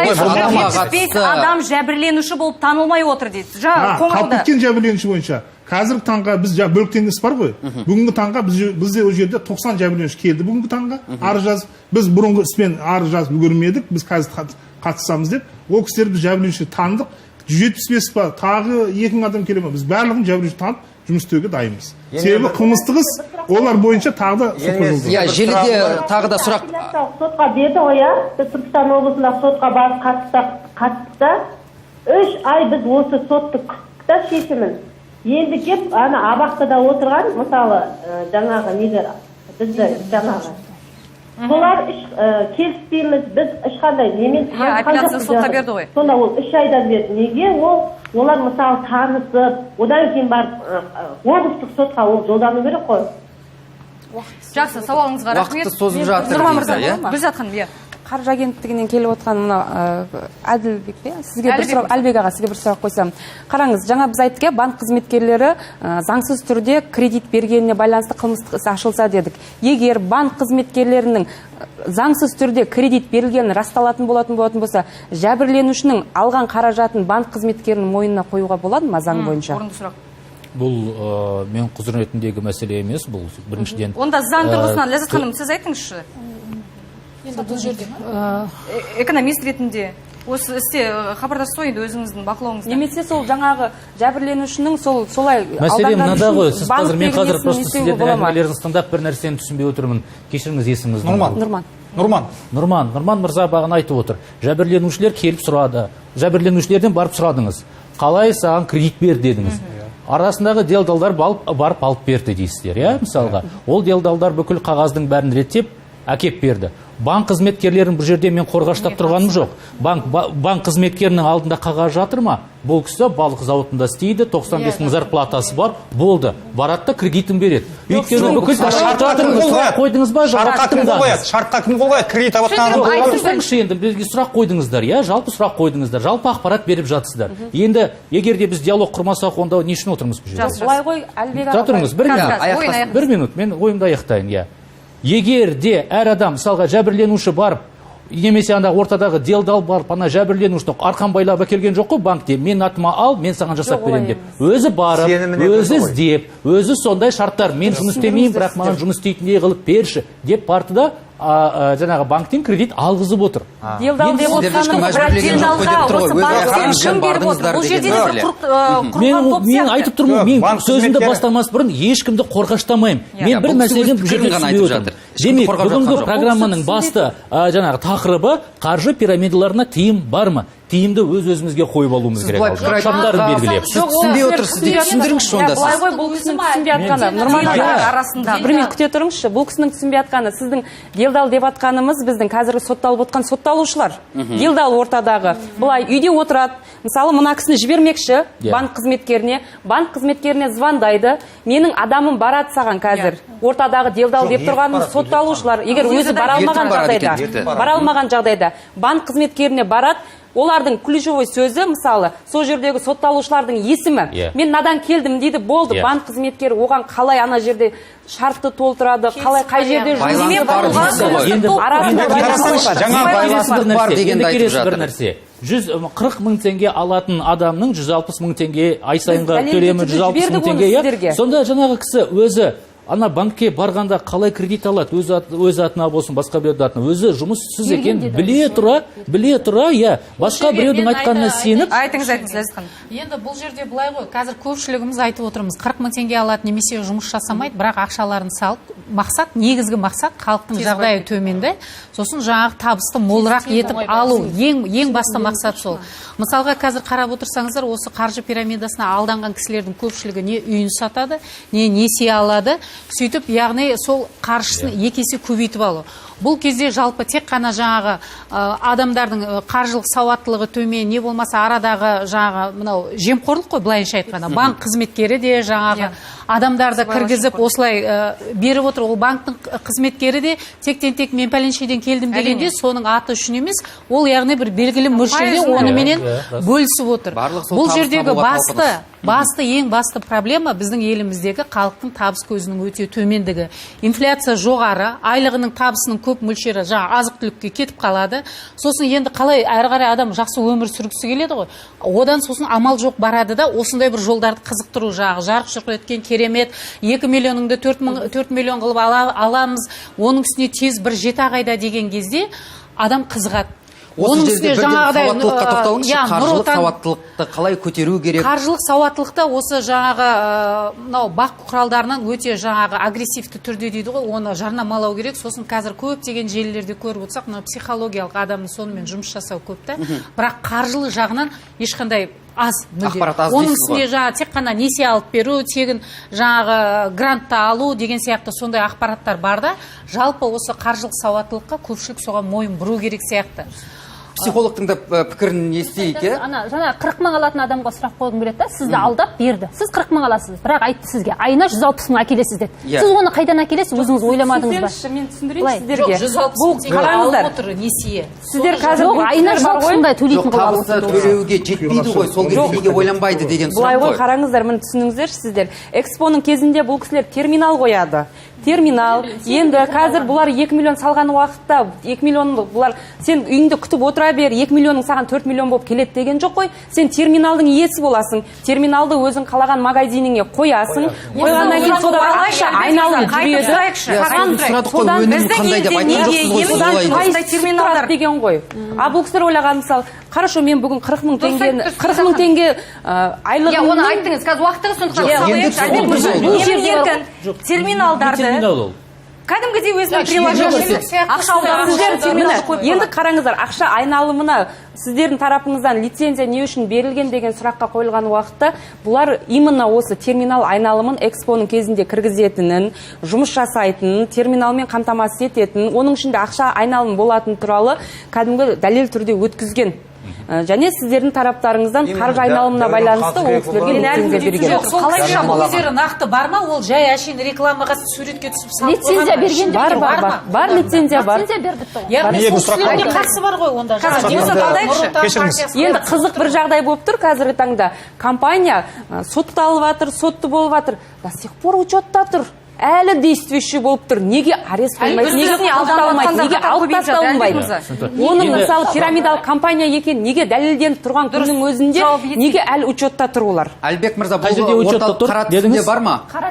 75 адам жәбірленуші болып танылмай отыр дейді. Қалып кеткен жәбірленуші бойынша қазіргі таңға біз бөліктен іс бар ғой. Бүгінгі таңға бізде ол жерде 90 жәбірленуші келді. Бүгінгі таңға арыз жазып, біз бұрынғы іспен арыз жазып үлгермедік, біз қазір қатысамыз деп, ол кісілер біз жәбірленуші таныдық. 175 па, тағы 2000 адам келе ме? Біз барлығын жәбірленуші танып жұмыс істеуге дайынбыз. Себебі қылмыстық іс олар бойынша тағы да сотқа жолданды. Иә, желіде тағы да сұрақ. Сотқа берді ғой, иә. Біз Түркістан облысында сотқа барып қатысты. 3 ай біз осы соттықта шешімін. Енді кеп, абақтыда отырған, мысалы, жаңағы нелер, бізді жаңағы. Солар келіспейміз, біз ешқандай немен апелляция сотқа берді ғой. Сонда ол 3 айдан берді. Неге олар мысалы танысып, одан кейін барып облыстық сотқа ол жолдану керек қой. Жақсы, сауалыңызға рахмет. Уақытты созып жатыр. Гүлзат ханым, иә. қаржы агенттігінен келіп отқан мына Әділбек пе? Сізге бір сұрақ, Әлбек аға, сізге бір сұрақ қойсам. Қараңыз, жаңа біз айттық, банк қызметкерлері заңсыз түрде кредит бергеніне байланысты қылмыстық іс ашылса дедік. Егер банк қызметкерлерінің заңсыз түрде кредит берілгені расталатын болатын болса, жәбірленушінің алған қаражатын банк қызметкерінің мойнына қоюға болады ма заң бойынша? Орынды сұрақ. Бұл мен құзыретіндегі мәселе емес, бұл біріншіден. Онда заң тұрғысынан Ләззат ханым, сіз айтыңызшы. Бұл жерде экономист ретінде осы істе хабардасыз ғой, өзіңіздің бақылауыңызда. Немесе сол жаңағы жәбірленушінің солай мәселе мынада ғой, сіз қазір мен қазір просто несиеге сіздердің бола ма? әңгімелеріңізді тыңдап бір нәрсені түсінбей отырмын. Кешіріңіз, есіміңізді. Нұрман мырза бағана айтып отыр. Жәбірленушілер келіп сұрады. Жәбірленушілерден барып сұрадыңыз. Қалай саған кредит бер дедіңіз. Арасындағы делдалдар барып алып берді дейсіздер, иә, мысалға. Ол делдалдар бүкіл қағаздың бәрін реттеп әкеп берді. Банк қызметкерлерін бұл жерде мен қорғаштап тұрғаным жоқ. Банк қызметкерінің алдында қағаз жатыр ма? Бұл кісі балық зауытында істейді, 95 мың зарплатасы бар, болды. Баратта кредитін береді. Өйткені бүкіл сұрақ қойдыңыз ба? Шартқа кім қол қояды? Кредит енді бізге сұрақ қойдыңыздар, иә, жалпы сұрақ қойдыңыздар, жалпы ақпарат беріп жатсыздар. Енді егер де біз диалог құрмасақ, онда не үшін отырмыз бұл жерде? Былай ғой, Әлбек аға. Тұрыңыз, бір минут, мен ойымды аяқтайын, иә. Егер де әр адам, мысалға, жәбірленуші барып, немесе анда ортадағы делдал барып, ана жәбірленушіні арқан байлап әкелген жоқ қой банкте, мен атыма ал, мен саған жасап беремін деп. Өзі барып, өзі іздеп, өзі сондай шарттар, мен жұмыс істемеймін, бірақ маған жұмыс істейтіндей қылып берші деп барды да жаңағы банктен кредит алғызып отыр. Делдал деп отқаным, мен айтып тұрмын, мен сөзімді бастамас бұрын ешкімді қорғаштамаймын. Мен бір мәселеден бұл жерде түсінбей отырмын. Демек, бүгінгі программаның басты жаңағы тақырыбы қаржы пирамидаларына тыйым бар ма? Тиімді өз-өзімізге қойып алуымыз керек. Шарттарын белгілеп. Сіз түсінбей отырсыз, түсіндіріңізші онда сіз. Былай ғой, бұл кісінің түсінбей атқаны. Нұрман арасында. Бір минут күте тұрыңызшы. Бұл кісінің түсінбей атқаны. Сіздің делдал деп атқанымыз біздің қазіргі сотталып отқан сотталушылар. Делдал ортадағы. Былай үйде отырады. Мысалы, мына кісіні жібермекші банк қызметкеріне звондайды. Менің адамым барады саған қазір. Ортадағы делдал деп тұрғанымыз сотталушылар. Егер өзі бара алмаған жағдайда банк қызметкеріне барады. Олардың ключевой сөзі, мысалы, сол жердегі сотталушылардың есімі. Мен надан келдім дейді, болды. Банк қызметкері оған қалай ана жерде шартты толтырады, қалай қай жерде енді келесі бір нәрсе. 140 мың теңге алатын адамның 160 мың теңге ай сайынға төлемі 160 мың теңге. Сонда жаңағы кісі өзі ана банкке барғанда қалай кредит алады, өз атына болсын, басқа біреудің атына, өзі жұмыссыз екен, біле тұра, иә, басқа біреудің айтқанына сеніп. Айтыңыз, Ләззат ханым. Енді бұл жерде былай ғой, қазір көпшілігіміз айтып отырмыз, 40 мың теңге алады, немесе жұмыс жасамайды, бірақ ақшаларын салып, негізгі мақсат халықтың жағдайы төменді, сосын жаңағы табысты молырақ етіп алу, ең басты мақсат сол. Мысалға, қазір қарап отырсаңыздар, осы қаржы пирамидасына алданған кісілердің көпшілігі не үйін сатады, не несие алады. Сөйтіп, яғни сол қаржысын екі есе көбейтіп алу. Бұл кезде жалпы тек қана жаңағы адамдардың қаржылық сауаттылығы төмен, не болмаса арадағы жаңағы мынау жемқорлық қой, былайынша айтқанда. Банк қызметкері де жаңағы адамдарды кіргізіп осылай беріп отыр. Ол банктың қызметкері де тек мен пәленшеден келдім дегенде соның аты үшін емес, ол яғни бір белгілі мөлшерде оныменен бөлісіп отыр. Бұл жердегі ең басты проблема біздің еліміздегі халықтың табыс көзінің өте төмендігі. Инфляция жоғары, айлығының табысының көп мөлшері жаңа азық-түлікке кетіп қалады. Сосын енді қалай әрі қарай адам жақсы өмір сүргісі келеді ғой. Одан сосын амал жоқ барады да, осындай бір жолдарды қызықтыру жағы, жарқ-жұрқ еткен керемет, 2 миллионыңды 4 миллион қылып аламыз, оның үстіне тез бір 7 айда деген кезде адам қызығады. Осы жерде бірден сауаттылыққа тоқталыңызшы, қаржылық сауаттылықты қалай көтеру керек? Қаржылық сауаттылықта осы жаңағы бақ құралдарынан өте жаңағы агрессивті түрде дейді ғой, оны жарнамалау керек. Сосын қазір көптеген желілерде көріп отырсақ, психологиялық адамның сонымен жұмыс жасау көп та. Бірақ қаржылық жағынан ешқандай аз мүлде. Оның үстіне жаңағы тек қана несие алып беру, тегін жаңағы грантты алу деген сияқты сондай ақпараттар бар да, жалпы осы қаржылық сауаттылыққа көпшілік соған мойын бұру керек сияқты. психологтың да пікірін естейік, иә? Ана жаңа 40 мың алатын адамға сұрақ қойғым келеді да, сізді алдап берді. Сіз 40 мың аласыз, бірақ айтты сізге, айына 160 мың әкелесіз деді. Сіз оны қайдан әкелесіз, өзіңіз ойламадыңыз ба? Мен түсіндірейін сіздерге. 160 Бұл мың теңге қараңыздар. алып отыр несие. Сіздер қазір айына 160 мыңдай төлейтін қылып Табысы төлеуге жетпейді ғой, сол кезде неге ойланбайды деген Бұлай сұрақ ғой, қой. қараңыздар, міне түсініңіздерші сіздер. Экспоның кезінде бұл кісілер терминал қояды. Терминал. Енді қазір бұлар 2 миллион салған уақытта 2 миллион бұлар сен үйіңді күтіп отыра бер, 2 миллионың саған 4 миллион болып келеді деген жоқ қой. Сен терминалдың иесі боласың. Терминалды өзің қалаған магазиніңе қоясың. Қойғаннан кейін содан ақша айналып жүреді. Содан терминалдар деген ғой. А бұл кісілер ойлаған мысалы, хорошо, мен бүгін 40 мың теңге айлығымның... Оны айттыңыз, қазір уақытыңыз сондықтан терминалдарды кәдімгідей өзінің приложениесі ақша аударып енді қараңыздар, ақша айналымына сіздердің тарапыңыздан лицензия не үшін берілген деген сұраққа қойылған уақытта бұлар именно осы терминал айналымын экспоның кезінде кіргізетінін, жұмыс жасайтынын, терминалмен қамтамасыз ететінін, оның ішінде ақша айналым болатын туралы кәдімгі дәлел түрде өткізген. Және сіздердің тараптарыңыздан қаржы айналымына байланысты ол кісілерге лицензия берген. Қалайша бұл өздері нақты бар ма? Ол жай әшейін рекламаға суретке түсіп салып лицензия берген бар, лицензия бар. Лицензия бердік қой. Яғни көпшілігіне қатысы бар ғой онда. Енді қызық бір жағдай болып тұр қазіргі таңда. Компания сотталып жатыр, сотты болып жатыр. До сих пор учетта тұр. Әлі действующий болып тұр. Неге арест қоймайды, неге қақталмайды, неге алып тасталынбайды? Оның мысалы пирамидалық компания екен, неге дәлелденіп тұрған күннің өзінде, неге әлі учетта тұр олар? Әлбек мырза, бұл орталық қара тізімде бар ма? Қара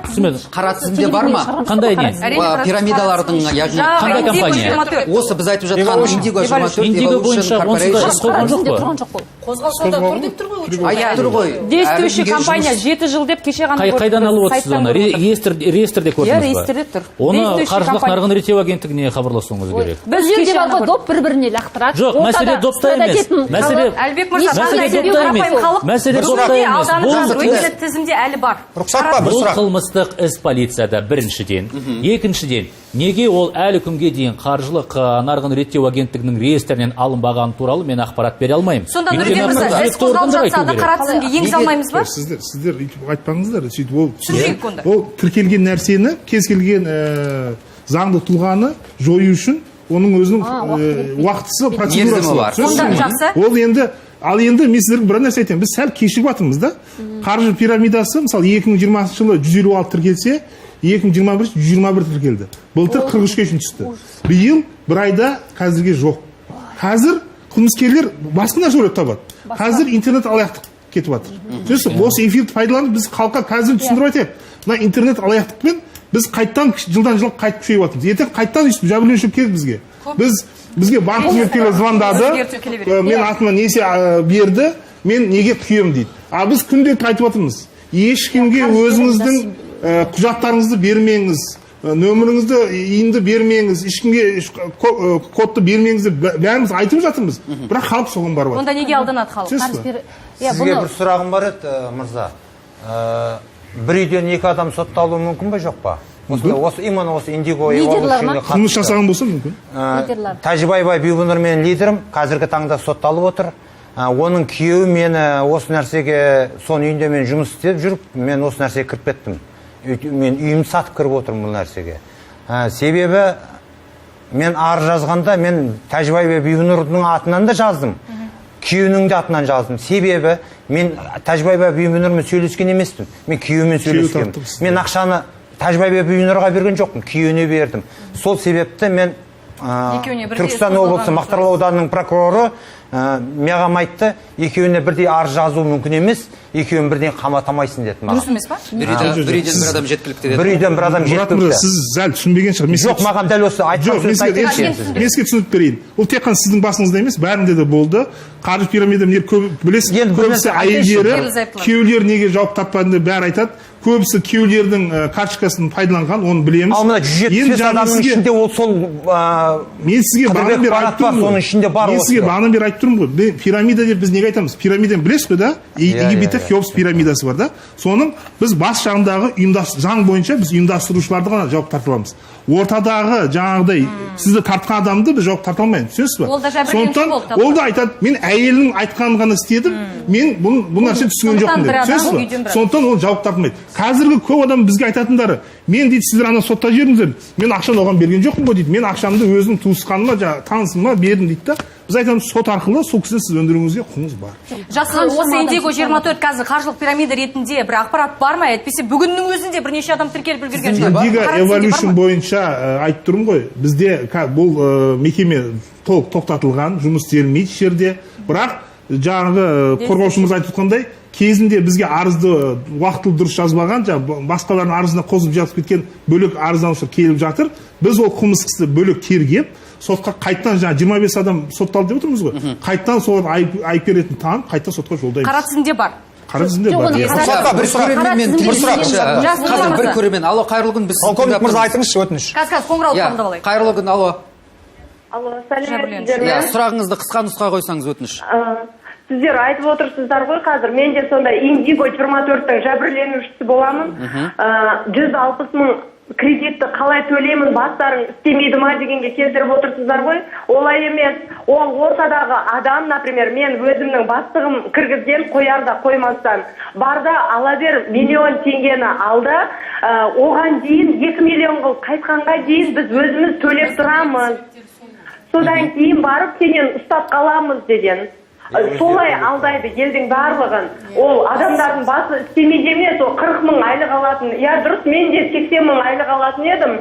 тізімде бар ма? Қандай не? Пирамидалардың, яғни қандай компания? Осы біз айтып жатқан Индиго 24, Индиго бойынша онсыз да іс қозған жоқ қой? Қозғалса да тұр деп тұр ғой. Айтып тұр ғой. Действующий компания 7 жыл деп кеше ғана қайдан алып отырсыз оны? Реестрде көрдіңіз ба? Реестрде тұр. Оны қаржылық нарығын реттеу агенттігіне хабарласуыңыз керек. Біз жерде бар ғой, доп бір-біріне лақтырады. Жоқ, мәселе допта емес. Мәселе допта емес. Тізімде әлі бар. Бұл қылмыстық іс полицияда біріншіден. Екіншіден, неге ол әлі күнге дейін қаржылық нарығын реттеу агенттігінің реестрінен алынбағаны туралы мен ақпарат бере алмаймын. Сонда Нұриден мырза, іс қозғалып жатса да қара тізімге енгізе алмаймыз ба? Сіздер айтпаңыздар, сөйтіп ол тіркелген нәрсені кез келген заңды тұлғаны жою үшін оның өзінің уақытысы процедурасы бар. Ол енді ал енді мен сіздерге бір нәрсе айтайын, біз сәл кешігіп жатырмыз да. Қаржы пирамидасы мысалы 2020 жылы 156 тіркелсе, 2021 121 тіркелді. Былтыр 43-ке түсті. Биыл бір айда қазірге жоқ. Қазір қылмыскерлер басқа нәрсе ойлап табады. Қазір интернет алаяқтық кетіп жатыр. Түсінесіз, осы эфирді пайдаланып біз халыққа қазір түсіндіріп айтайық. Мына интернет алаяқтықпен біз қайттан жылдан жылға қайтып күшейіп жатырмыз. ертең қайттан өйстіп жәбірленуші келді бізге. Бізге банк қызметкерлері звондады, мен атыма несие берді, мен неге құйым дейді. А біз күнделікті айтып жатырмыз. Ешкімге өзіңіздің құжаттарыңызды бермеңіз, нөміріңізді, үйінді бермеңіз, ешкімге кодты бермеңіз деп бәріміз айтып жатырмыз. Бірақ халық соған барып жатыр. Онда неге алданады халық? Сізге бір сұрағым бар еді, мырза. Бір үйден 2 адам сотталуы мүмкін бе, жоқ па? Именно осы Индиго қылмыс жасаған болса мүмкін. Тәжібайбай Бибінұр менің лидерім қазіргі таңда сотталып отыр. Оның күйеуі мені осы нәрсеге, соның үйінде мен жұмыс істеп жүріп, мен осы нәрсеге кіріп кеттім. Мен үйімді сатып кіріп отырмын бұл нәрсеге. Себебі мен арыз жазғанда мен Тәжібайбай Бибінұрдың атынан да жаздым. Күйеуінің де атынан жаздым. Себебі мен Тәжібайбай Бибінұрмен сөйлескен емеспін. Мен күйеуімен сөйлескенмін. Мен ақшаны Тәжібайбай Бибінұрға берген жоқпын, күйеуіне бердім. Сол себепті мен Түркістан облысы Мақтаарал ауданының прокуроры маған айтты, екеуіне бірдей арыз жазу мүмкін емес, екеуін бірден қаматамайсың деді маған. Дұрыс емес па? Бір үйден бір адам жеткілікті деді. Бір үйден бір адам жеткілікті. Сіз зәл түсінбеген шығар. Жоқ, маған дәл осы айтқан сөзді айтайын. Мен сізге түсініп берейін. Ол тек қана сіздің басыңызда емес, бәрінде де болды. Қаржы пирамида білесіз, көбісі әйелдері, күйеулері неге жауап таппағанда бәрі айтады. Көбісі күйеулердің карточкасын пайдаланған, оны білеміз. Ал мына 170 адамның ішінде ол сол мен сізге бағанадан бері айтып тұрмын. Соның ішінде бар. Мен сізге бағанадан бері айтып тұрмын ғой, пирамида деп біз неге айтамыз? Пирамиданы білесіз бе, да? Египетте Хеопс пирамидасы бар, да? Соның біз бас жағындағы заң бойынша біз ұйымдастырушыларды ғана жауап тарта аламыз. Ортадағы жаңағыдай сізді тартқан адамды біз жауап тарта алмаймыз, түсінесіз бе? Ол да жәбірленуші болып табылады. Ол да айтады, мен әйелінің айтқанын ғана істедім, мен бұл нәрсе түсінген жоқпын деп. Түсінесіз бе? Сондықтан ол жауап тартылмайды. Қазіргі көп адам бізге айтатындары, мен дейді сіздер ана сотта жібердіңіздер, мен ақшаны оған берген жоқпын ғой дейді, мен ақшамды өзім туысқаныма, танысыма бердім дейді да. Біз айтамыз, сот арқылы сол кісіні сіз өндіруіңізге құқыңыз бар. Жақсы, осы Индиго 24 қазір қаржылық пирамида ретінде бір ақпарат бар ма? Әйтпесе бүгіннің өзінде бірнеше адам тіркеліп үлгерген шығар. Индиго Evolution бойынша айтып тұрмын ғой, бізде бұл мекеме толық тоқтатылған, жұмыс істелмейді жерде. Бірақ жаңағы қорғаушымыз айтып отқандай, кезінде бізге арызды уақытылы дұрыс жазбаған, басқалардың арызына қосып жазып кеткен бөлек арызданушылар келіп жатыр. Біз ол қылмыстық істі бөлек тергеп, сотқа қайттан 25 адам сотталды деп отырмыз ғой. Қайттан солардың айыпкер ретінде танып, қайта сотқа жолдаймыз. Қара тізімде бар. Қара тізімде бар. Қазір бір көрермен. Алло, қайырлы күн, біз Полковник мырза, айтыңызшы, өтініш. Қазір қоңырау қорында алайық. Қайырлы күн, алло. Алло, сәлеметсіздер ме? Сұрағыңызды қысқа нұсқа қойсаңыз өтініш. Сіздер айтып отырсыздар ғой, қазір мен де сонда Индиго 24-тің жәбірленушісі боламын. 160 мың кредитті қалай төлеймін, бастарың істемейді ма дегенге келтіріп отырсыздар ғой. Олай емес. Ол ортадағы адам, например, мен өзімнің бастығым кіргізген, қоярда қоймастан. Барда ала бер миллион теңгені алды. Оған дейін 2 миллион қыл қайтқанға дейін біз өзіміз төлеп тұрамыз. Содан кейін барып сенен ұстап қаламыз деген. Солай алдайды елдің барлығын. Ол адамдардың басы істемейді емес, ол 40 мың айлық алатын. Я дұрыс, мен де 80 мың айлық алатын едім.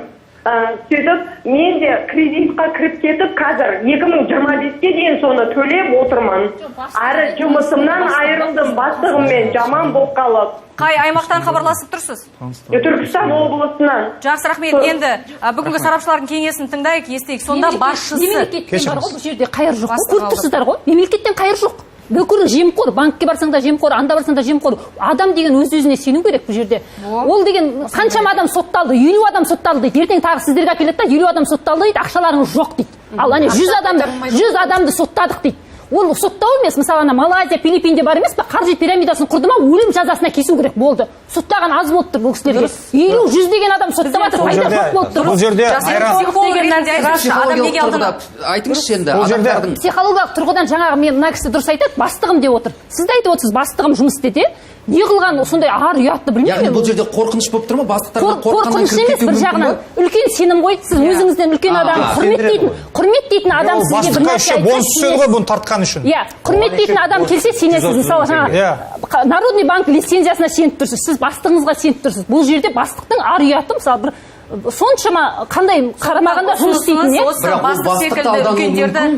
Сөйтіп, мен де кредитқа кіріп кетіп, қазір 2025-ке дейін соны төлеп отырмын. Әрі жұмысымнан айырылдым, бастығыммен жаман болып қалып. Қай аймақтан хабарласып тұрсыз? Түркістан облысынан. Жақсы, рахмет. Енді бүгінгі сарапшылардың кеңесін тыңдайық, естейік. Сонда басшысы. Мемлекеттен бар ғой, бұл жерде қайыр жоқ. Көріп тұрсыздар ғой, мемлекеттен қайыр жоқ. Бүкіл жемқор, банкке барсаң да жемқор, анда барсаң да жемқор. Адам деген өз-өзіне сену керек бұл жерде. Ол деген қаншама адам сотталды, 50 адам сотталды дейді. Ертең тағы сіздерге әкеледі да, 50 адам сотталды дейді, ақшаларыңыз жоқ дейді. Ал ане 100 адамды соттадық дейді. Ол соттау емес, мысалы ана Малайзия, Филиппинде бар емес пе, қаржы пирамидасын құрды ма, өлім жазасына кесу керек болды. Соттаған аз болып тұр бұл кісілерге. 50-100 деген адам соттап жатыр, қайда жоқ болып тұр. Бұл жерде айтыңызшы енді. Психологиялық тұрғыдан жаңағы мен мына кісі дұрыс айтады, бастығым деп отыр. Сіз де айтып отырсыз, бастығым жұмыс істеді. Не қылған сондай ар ұятты білмеймін. Яғни бұл жерде қорқыныш болып тұр ма? Бастықтарға қорққаннан кіріп кетуі мүмкін бе? Үлкен сенім ғой, сіз өзіңізден үлкен адам, құрметтейтін адам сізге бір нәрсе айтса, иә, құрметтейтін адам келсе сенесіз. Мысалы жаңа Народный банк лицензиясына сеніп тұрсыз, сіз бастығыңызға сеніп тұрсыз. Бұл жерде бастықтың ар ұяты, мысалы бір соншама қандай қарамағында жұмыс істейтін, не? Бастық секілді үлкендерді қатаң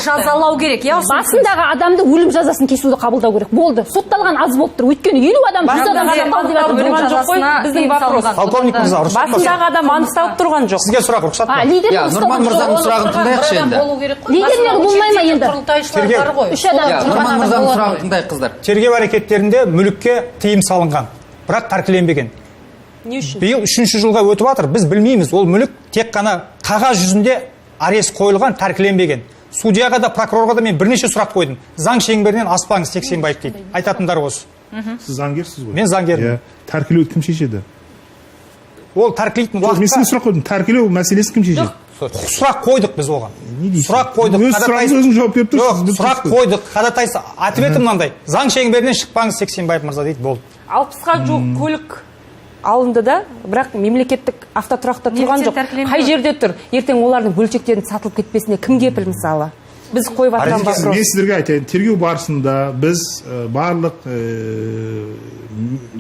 жазалау керек. Басындағы адамды өлім жазасын кесуді қабылдау керек. Болды. Сотталған аз болып тұр. Өйткені 50 адам 100 адам сотталды деп жатыр. Біздің вопрос. Полковник мырза, басындағы адам анықталып тұрған жоқ. Сізге сұрақ рұқсат па? Нұрман мырзаның сұрағын тыңдайықшы енді. Лидерлер болмай ма енді? Нұрман мырзаның сұрағын тыңдайық, қыздар. Тергеу әрекеттерінде мүлікке тыйым салынған, бірақ тәркіленбеген. Биыл 3-ші жылға өтіп жатыр, біз білмейміз, ол мүлік тек қана қағаз жүзінде арест қойылған, тәркіленбеген. Судьяға да, прокурорға да мен бірнеше сұрақ қойдым. Заң шеңберінен аспаңыз, Сексенбаев дейді. Айтатындар осы. Сіз заңгерсіз ғой? Мен заңгермін. Тәркілеуді кім шешеді? Ол тәркілейтін уақытта... Мен сізге сұрақ қойдым, тәркілеу мәселесі кім шешеді? Сұрақ қойдық біз оған. Сұрақ қойдық. Өз сұрағыңыз өзің жауап беріп тұрсыз. Сұрақ қойдық, қадатайсы. Ответім мынандай. Заң шеңберінен шықпаңыз, Сексенбаев мырза дейді, болды. 60-ға жуық көлік алынды да, бірақ мемлекеттік автотұрақта тұрған жоқ. Қай жерде тұр? Ертең олардың бөлшектерін сатылып кетпесіне кім кепіл мысалы? Біз қойып атқан вопрос. Мен сіздерге айтайын, тергеу барысында біз барлық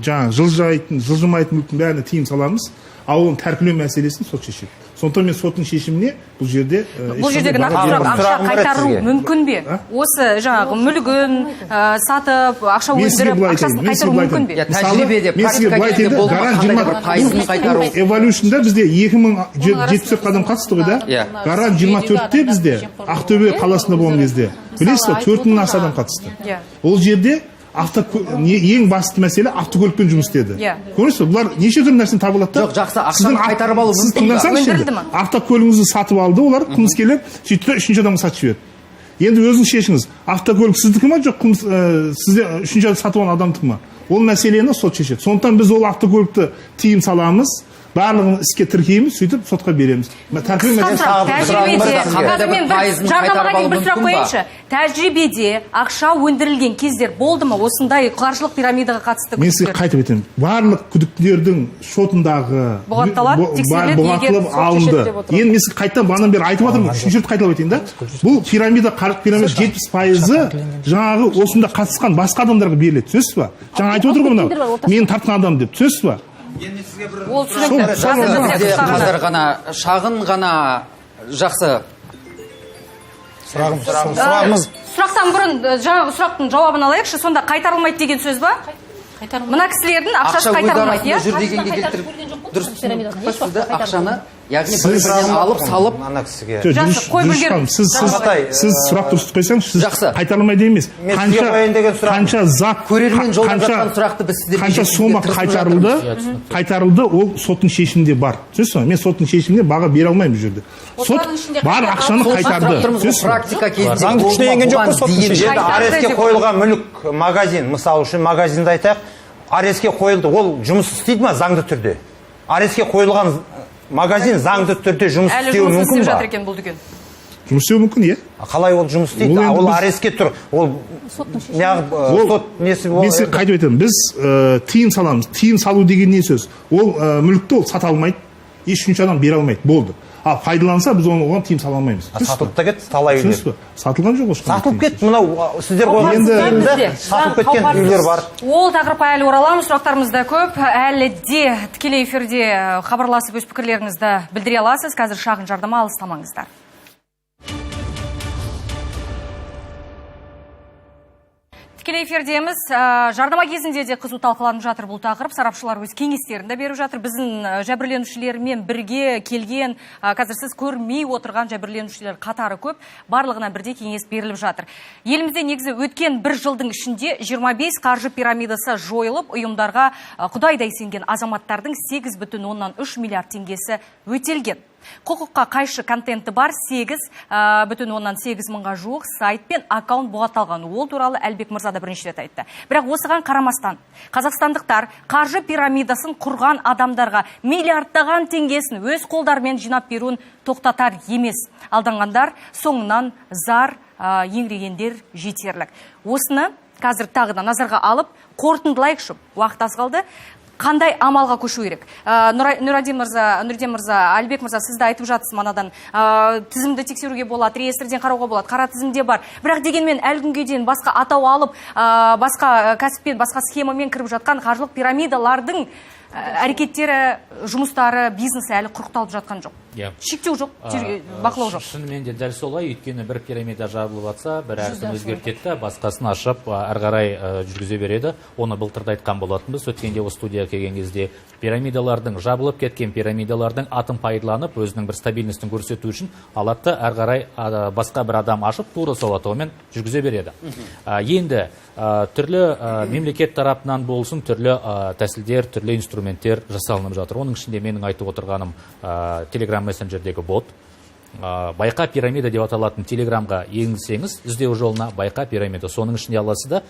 жылжымайтын мүліктің бәріне тыйым саламыз, ал оның тәркілеу мәселесін сот шешеді. Сондықтан мен соттың шешіміне бұл жердегі ақша қайтару мүмкін бе? Осы жаңағы мүлігін сатып, ақша өндіріп, ақшасын қайтару мүмкін бе? Тәжірибеде, практика болды ма? Қандай бір пайызын қайтару? Evolution'да бізде 2074 адам қатысты ғой да? Гарант 24-те бізде Ақтөбе қаласында болған кезде. Білесіз бе, 4000 аса адам қатысты. Ол жерде ең басты мәселе автокөлікпен жұмыс істеді. Көресіз, бұлар неше түрлі нәрсені табылады да? Жоқ, жақсы, ақшаны қайтарып алу мүмкін бе? Автокөлігіңізді сатып алды олар, қылмыскерлер, сөйтті үшінші адамға сатып жіберді. енді өзіңіз шешіңіз, автокөлік сіздікі ма жоқ сізде үшінші сатып алған адамдікі ма? Ол мәселені сот шешеді. Сондықтан біз ол автокөлікті тыйым саламыз, барлығын іске тіркейміз, сөйтіп сотқа береміз. Тәжірибеде ақша өндірілген кездер болды ма осындай қаржылық пирамидаға қатысты? Мен сізге қайтып етемін. Барлық күдіктілердің шотындағы бұғатылып алынды. Енді мен сізге қайттан бағанан бері айтып отырмын, үшінші рет қайталап етейін да. Бұл пирамида, қаржылық пирамида 70% жаңағы осында қатысқан басқа адамдарға беріледі. Түсінесіз ба? Жаңа айтып отыр ғой мынау. Мен тартқан адам деп. Түсінесіз ба? Ол түсінікті. Қазір ғана шағын ғана жақсы сұрағымыз. Сұрақтан бұрын жаңағы сұрақтың жауабын алайықшы. Сонда қайтарылмайды деген сөз ба? Мына кісілердің ақшасы қайтарылмайды, иә? жүр дегенге келтіріп дұрыс түсінікті ақшаны, яғни бір-бірден алып салып Жақсы, қой білгерім. Сіз сұрақ дұрыс қойсаңыз, сіз қайтарылмайды емес. Қанша зат, қанша сома қайтарылды, ол соттың шешімінде бар. Түсінесіз ба? Мен соттың шешіміне баға бере алмаймын бұл жерде. Сот бар ақшаны қайтарды. Практика кезінде заң күшіне енген жоқ қой соттың шешімі. Арестке қойылған мүлік магазин, мысалы үшін магазинді айтайық, арестке қойылды, ол жұмыс істейді ма заңды түрде? Арестке қойылған магазин заңды түрде жұмыс істеуі мүмкін ба? Жұмыс істеуі мүмкін, е? Қалай ол жұмыс істейді? Ол арестке тұр. Ол сот несі болады? Мен сізге қайтып етемін. Біз тыйым саламыз. Тыйым салу деген не сөз? Ол мүлікті ол сата алмайды, ешінші адам бере алмайды. Болды. Ал пайдаланса, біз оған тыйым сала алмаймыз. Сатылып та кетті, талай үйлер. Сатылған жоқ ешқандай. Сатылып кетті, мынау сіздер қойған тыйымды сатылып кеткен үйлер бар. Ол тақырыпқа әлі ораламыз, сұрақтарымыз да көп. Әлі де тікелей эфирде хабарласып өз пікірлеріңізді білдіре аласыз. Қазір шағын жардама алыстамаңыздар. Тікелей эфирдеміз. Жардама кезінде де қызу талқыланып жатыр бұл тақырып. Сарапшылар өз кеңестерін де беріп жатыр. Біздің жәбірленушілермен бірге келген, қазір сіз көрмей отырған жәбірленушілер қатары көп. Барлығына бірдей кеңес беріліп жатыр. Елімізде негізі өткен бір жылдың ішінде 25 қаржы пирамидасы жойылып, ұйымдарға құдайдай сенген азаматтардың 8,3 миллиард теңгесі өтелген. Құқыққа қайшы контенті бар 8,8 мыңға жуық сайт пен аккаунт бұғатталған. Ол туралы Әлбек мырза да бірінші рет айтты. Бірақ осыған қарамастан, қазақстандықтар қаржы пирамидасын құрған адамдарға миллиардтаған теңгесін өз қолдарымен жинап беруін тоқтатар емес. Алданғандар соңынан зар еңірегендер жетерлік. Осыны қазір тағы да назарға алып, қорытындылайықшы. Уақыт аз қалды. Қандай амалға көшу керек? Нұрден мырза, Әлбек мырза, сізді айтып жатсыз манадан. Тізімді тексеруге болады, реестрден қарауға болады, қара тізімде бар. Бірақ дегенмен әлі күнге дейін басқа атау алып, басқа кәсіппен, басқа схемамен кіріп жатқан қаржылық пирамидалардың әрекеттері, жұмыстары, бизнесі әлі құрықталып жатқан жоқ. Шектеу жоқ, бақылау жоқ. Шынымен де дәл солай, өйткені бір пирамида жабылып жатса, бір әрсін өзгертеді, басқасын ашып, әрі қарай жүргізе береді. Оны былтырда айтқан болатынбыз. Өткенде осы студияға келген кезде пирамидалардың, жабылып кеткен пирамидалардың атын пайдаланып, өзінің бір стабильностін көрсету үшін алатты, әрі қарай басқа бір адам ашып, тура сол атаумен жүргізе береді. Енді түрлі мемлекет тарапынан болсын, түрлі тәсілдер, түрлі инструменттер жасалынып жатыр. Оның ішінде менің айтып отырғаным Telegram мессенджердегі бот. Байқа пирамида деп аталатын Телеграмға енгізсеңіз, іздеу жолына байқа пирамида. Соның ішінде аласыз да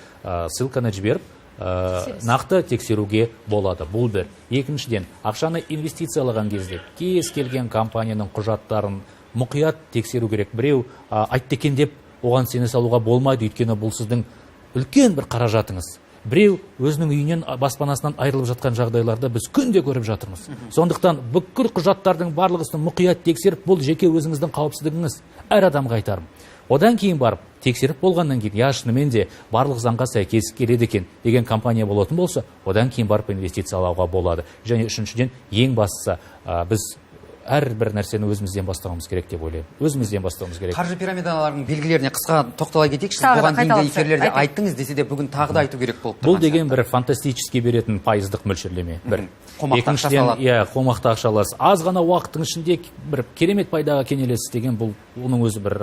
ссылканы жіберіп, нақты тексеруге болады. Бұл бір. Екіншіден, ақшаны инвестициялаған кезде кез келген компанияның құжаттарын мұқият тексеру керек. Біреу айтты екен деп оған сене салуға болмайды, өйткені бұл сіздің үлкен бір қаражатыңыз. Біреу өзінің үйінен, баспанасынан айырылып жатқан жағдайларды біз күнде көріп жатырмыз. Сондықтан бүкіл құжаттардың барлығысын мұқият тексеріп, бұл жеке өзіңіздің қауіпсіздігіңіз. Әр адамға айтарым. Одан кейін барып, тексеріп болғаннан кейін, я шынымен де барлық заңға сәйкес келеді екен деген компания болатын болса, одан кейін барып инвестициялауға болады. Және үшіншіден, ең бастысы, біз әрбір нәрсені өзімізден бастауымыз керек деп ойлаймын. Өзімізден бастауымыз керек. Қаржы пирамидаларының белгілеріне қысқа тоқтала кетейікші. Бұған дейінгі эфирлерде айттыңыз десе де бүгін тағы да айту керек болып тұрған. Бұл деген бір фантастически беретін пайыздық мөлшерлеме. Бір. Екіншіден, қомақты ақша аласыз. Аз ғана уақыттың ішінде бір керемет пайдаға кенелесіз деген бұл оның өзі бір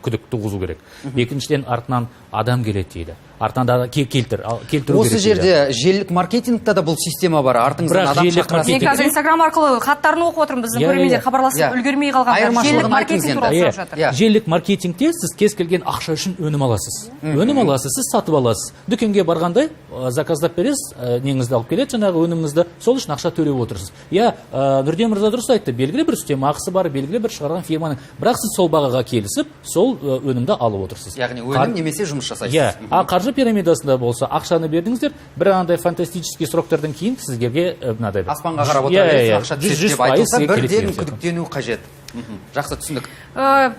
күдік туғызу керек. Екіншіден, артынан адам келеді дейді. Артынан да келтіру керек. Осы жерде желілік маркетингта да бұл система бар. Артыңыздан адам шақырасыз. Мен қазір Инстаграм арқылы хаттарын оқып отырмын. Біздің көрермендер хабарласып үлгермей қалғандар желілік маркетинг туралы сұрап жатыр. Желілік маркетингте сіз кез келген ақша үшін өнім аласыз. Өнім аласыз, сіз сатып аласыз. Дүкенге барғанда заказдап бересіз, неңізді алып келеді, жаңағы өніміңізді, сол үшін ақша төлеп отырсыз. Нұрден мырза дұрыс айтты, белгілі бір үстемақысы бар, белгілі бір шығарған фирманың, бірақ сіз сол бағаға келісіп, сол өнімді алып отырсыз. Яғни өнім немесе жұмыс жасайсыз. Қаржы пирамидасында болса, ақшаны бердіңіздер, бір андай фантастический сроктардан кейін сіздерге мынадай аспанға қарап отыра ақша түседі деп айтылса, бірден күдіктену қажет. Жақсы түсіндік.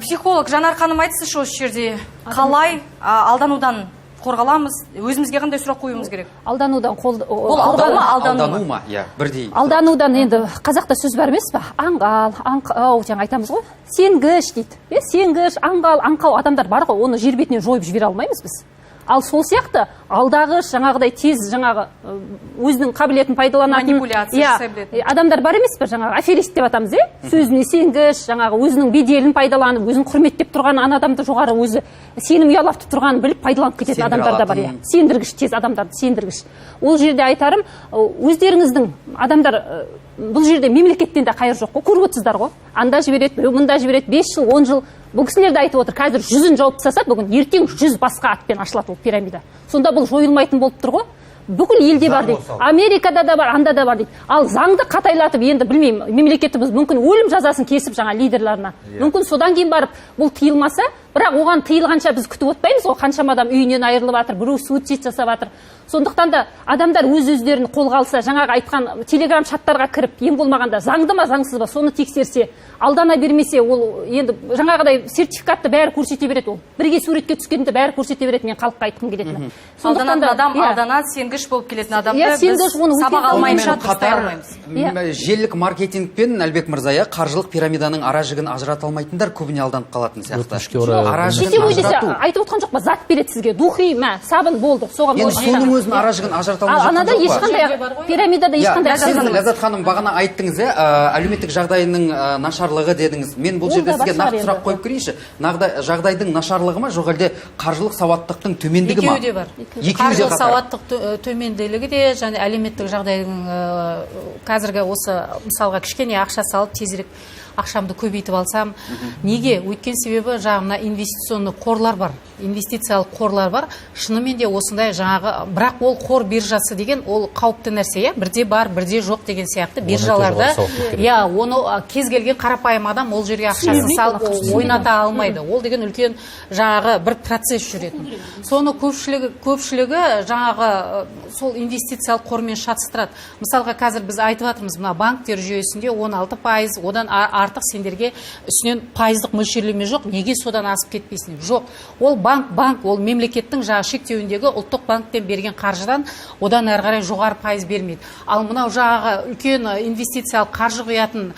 Психолог Жанар ханым айтсыншы осы жерде қалай алданудан қорғаламыз, өзімізге қандай сұрақ қоюымыз керек? Алданудан ол алдану ма? Бірдей. Алданудан енді қазақта сөз бар емес па? Аңғал, аңқау, жаңа айтамыз ғой. Сенгіш дейді. Сенгіш, аңғал, аңқау адамдар бар ғой, оны жер бетінен жойып жібере алмаймыз біз. Ал сол сияқты алдағыш, жаңағыдай тез, жаңағы өзінің қабілетін пайдаланатын манипуляция жасай білетін адамдар бар емес пе? Жаңағы аферист деп атамыз, сөзіне сенгіш, жаңағы өзінің беделін пайдаланып, өзін құрметтеп тұрған ана адамды жоғары өзі сенім ұялатып тұрғанын біліп пайдаланып кететін адамдар да бар. Сендіргіш, тез адамдарды сендіргіш. Ол жерде айтарым, өздеріңіздің адамдар бұл жерде мемлекеттен де қайыр жоқ қой, көріп отырсыздар ғой. Анда жібереді, біреу мында жібереді, 5 жыл, 10 жыл. Бұл кісілер де айтып отыр, қазір 100-ін жауып тастаса, бүгін ертең 100 басқа атпен ашылады ол пирамида. Сонда бұл жойылмайтын болып тұр ғой. Бүкіл елде бар дейді. Америкада да бар, анда да бар дейді. Ал заңды қатайлатып, енді білмеймін, мемлекетіміз мүмкін өлім жазасын кесіп жаңа лидерларына. Мүмкін содан кейін барып бұл тыйылмаса, бірақ оған тыйылғанша біз күтіп отпаймыз ғой. Қаншама адам үйінен айырылып жатыр, біреу суицид жасап жатыр. Сондықтан да адамдар өз-өздерін қолға алса, жаңағы айтқан телеграм чаттарға кіріп, ең болмағанда заңды ма, заңсыз ба, соны тексерсе, алдана бермесе, ол енді жаңағыдай сертификатты бәрі көрсете береді ол. Бірге суретке түскенде бәрі көрсете береді, мен халыққа айтқым келетіні. Алданатын адам алданады, сенгіш болып келетін адамды біз сабақ алмайынша дұрыстай алмаймыз. Желілік маркетинг пен Әлбек мырза, қаржылық пирамиданың ара-жігін ажырата алмайтындар көбіне алданып қалатын сияқты. Айтып отқан жоқ па, зат береді сізге, духи, сабын болды, соған өзінің ара-жігін ажырата алмай жатқан жоқ па? Ешқандай пирамидада ешқандай. Ләззат ханым, бағана айттыңыз, әлеуметтік жағдайының нашарлығы дедіңіз. Мен бұл жерде сізге нақты сұрақ қойып көрейінші. Жағдайдың нашарлығы ма, жоқ әлде қаржылық сауаттылықтың төмендігі ма? Екеуі де бар. Қаржылық сауаттылық төменділігі де, және әлеуметтік жағдайдың қазіргі осы мысалға кішкене ақша салып тезірек ақшамды көбейтіп алсам, неге? Өйткен себебі жағына инвестиционный қорлар бар, инвестициялық қорлар бар. Шынымен де осындай жаңағы, бірақ ол қор биржасы деген ол қауіпті нәрсе, бірде бар, бірде жоқ деген сияқты биржаларда, оны кез келген қарапайым адам ол жерге ақшасын салып ойната алмайды. Ол деген үлкен жаңағы бір процесс жүретін. Соны көпшілігі жаңағы сол инвестициялық қормен шатыстырады. Мысалға қазір біз айтып жатырмыз, мына банктер жүйесінде 16%, одан артық сендерге үстінен пайыздық мөлшерлеме жоқ, неге содан асып кетпейсің? Жоқ. Ол банк, ол мемлекеттің жаңа шектеуіндегі ұлттық банктен берген қаржыдан одан әрі қарай жоғары пайыз бермейді. Ал мынау жаңағы үлкен инвестициялық қаржы құятын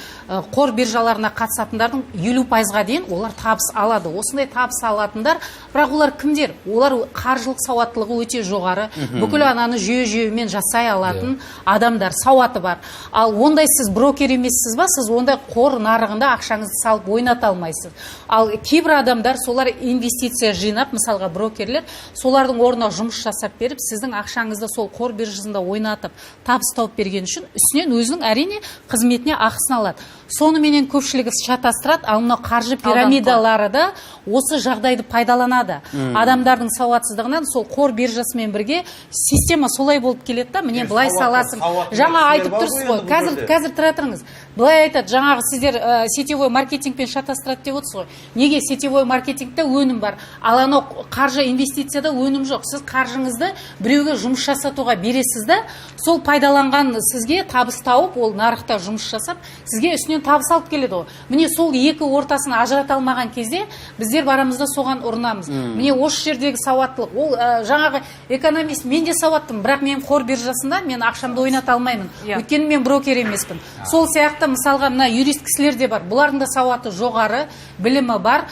қор биржаларына қатысатындардың 50%-ға дейін олар табыс алады. Осындай табыс алатындар, бірақ олар кімдер? Олар қаржылық сауаттылығы өте жоғары, бүкіл ананы жүйе-жүйемен жасай алатын адамдар, сауаты бар. Ал ондай сіз брокер емессіз ба? Сіз ондай қор нарығында ақшаңызды салып ойната алмайсыз. Ал кейбір адамдар солар инвестиция жинап, мысалға брокерлер, солардың орнына жұмыс жасап беріп, сіздің ақшаңызды сол қор биржасында ойнатып, табыс тауып берген үшін үстінен өзінің әрине қызметіне ақысын алады. Соныменен көпшілігі шатастырады, ал мынау қаржы пирамидалары да осы жағдайды пайдаланады. Адамдардың сауатсыздығынан сол қор биржасымен бірге система солай болып келеді да, міне былай саласың. Жаңа айтып тұрсыз ғой, қазір тұра тұрыңыз. Былай айтады, жаңағы сіздер сетевой маркетингпен шатастырады деп отырсыз ғой. Неге? Сетевой маркетингте өнім бар, ал анау қаржы инвестицияда өнім жоқ. Сіз қаржыңызды біреуге жұмыс жасатуға бересіз да, сол пайдаланған сізге табыс тауып, ол нарықта жұмыс жасап, сізге үстінен табыс алып келеді ғой. Міне сол екі ортасын ажырата алмаған кезде біздер барамызда соған ұрынамыз. Міне осы жердегі сауаттылық, ол жаңағы экономист, мен де сауаттымын, бірақ мен қор биржасында мен ақшамды ойната алмаймын. Өйткені мен брокер емеспін. Сол сияқты мысалға мына юрист кісілер де бар. Бұлардың да сауаты жоғары, білімі бар.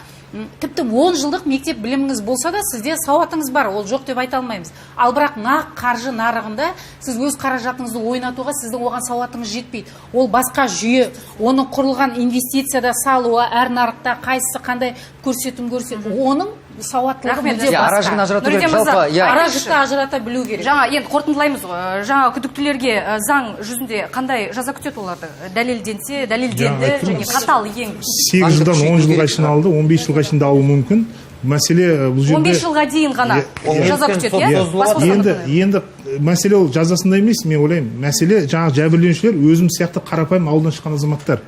Тіпті 10 жылдық мектеп біліміңіз болса да, сізде сауатыңыз бар, ол жоқ деп айта алмаймыз. Ал бірақ нақ қаржы нарығында сіз өз қаражатыңызды ойнатуға сіздің оған сауатыңыз жетпейді. Ол басқа жүйе, оның құрылған инвестицияда салуы, әр нарықта қайсысы қандай көрсету, оның сауаттылық мүлде ара басқа. жігін ажырату керек жалпы. Ара жікті ажырата білу керек. Жаңа енді қорытындылаймыз ғой. Жаңа күдіктілерге заң жүзінде қандай жаза күтеді оларды? Дәлелденсе, дәлелденді және қатал ең. 8 жылдан 10 жылға шейін алды, 15 жылға шейін алуы мүмкін. Мәселе бұл жерде 15 жылға дейін ғана жаза күтеді, иә? Енді мәселе ол жазасында емес, мен ойлаймын. Мәселе жаңағы жәбірленушілер өзім сияқты қарапайым ауылдан шыққан азаматтар.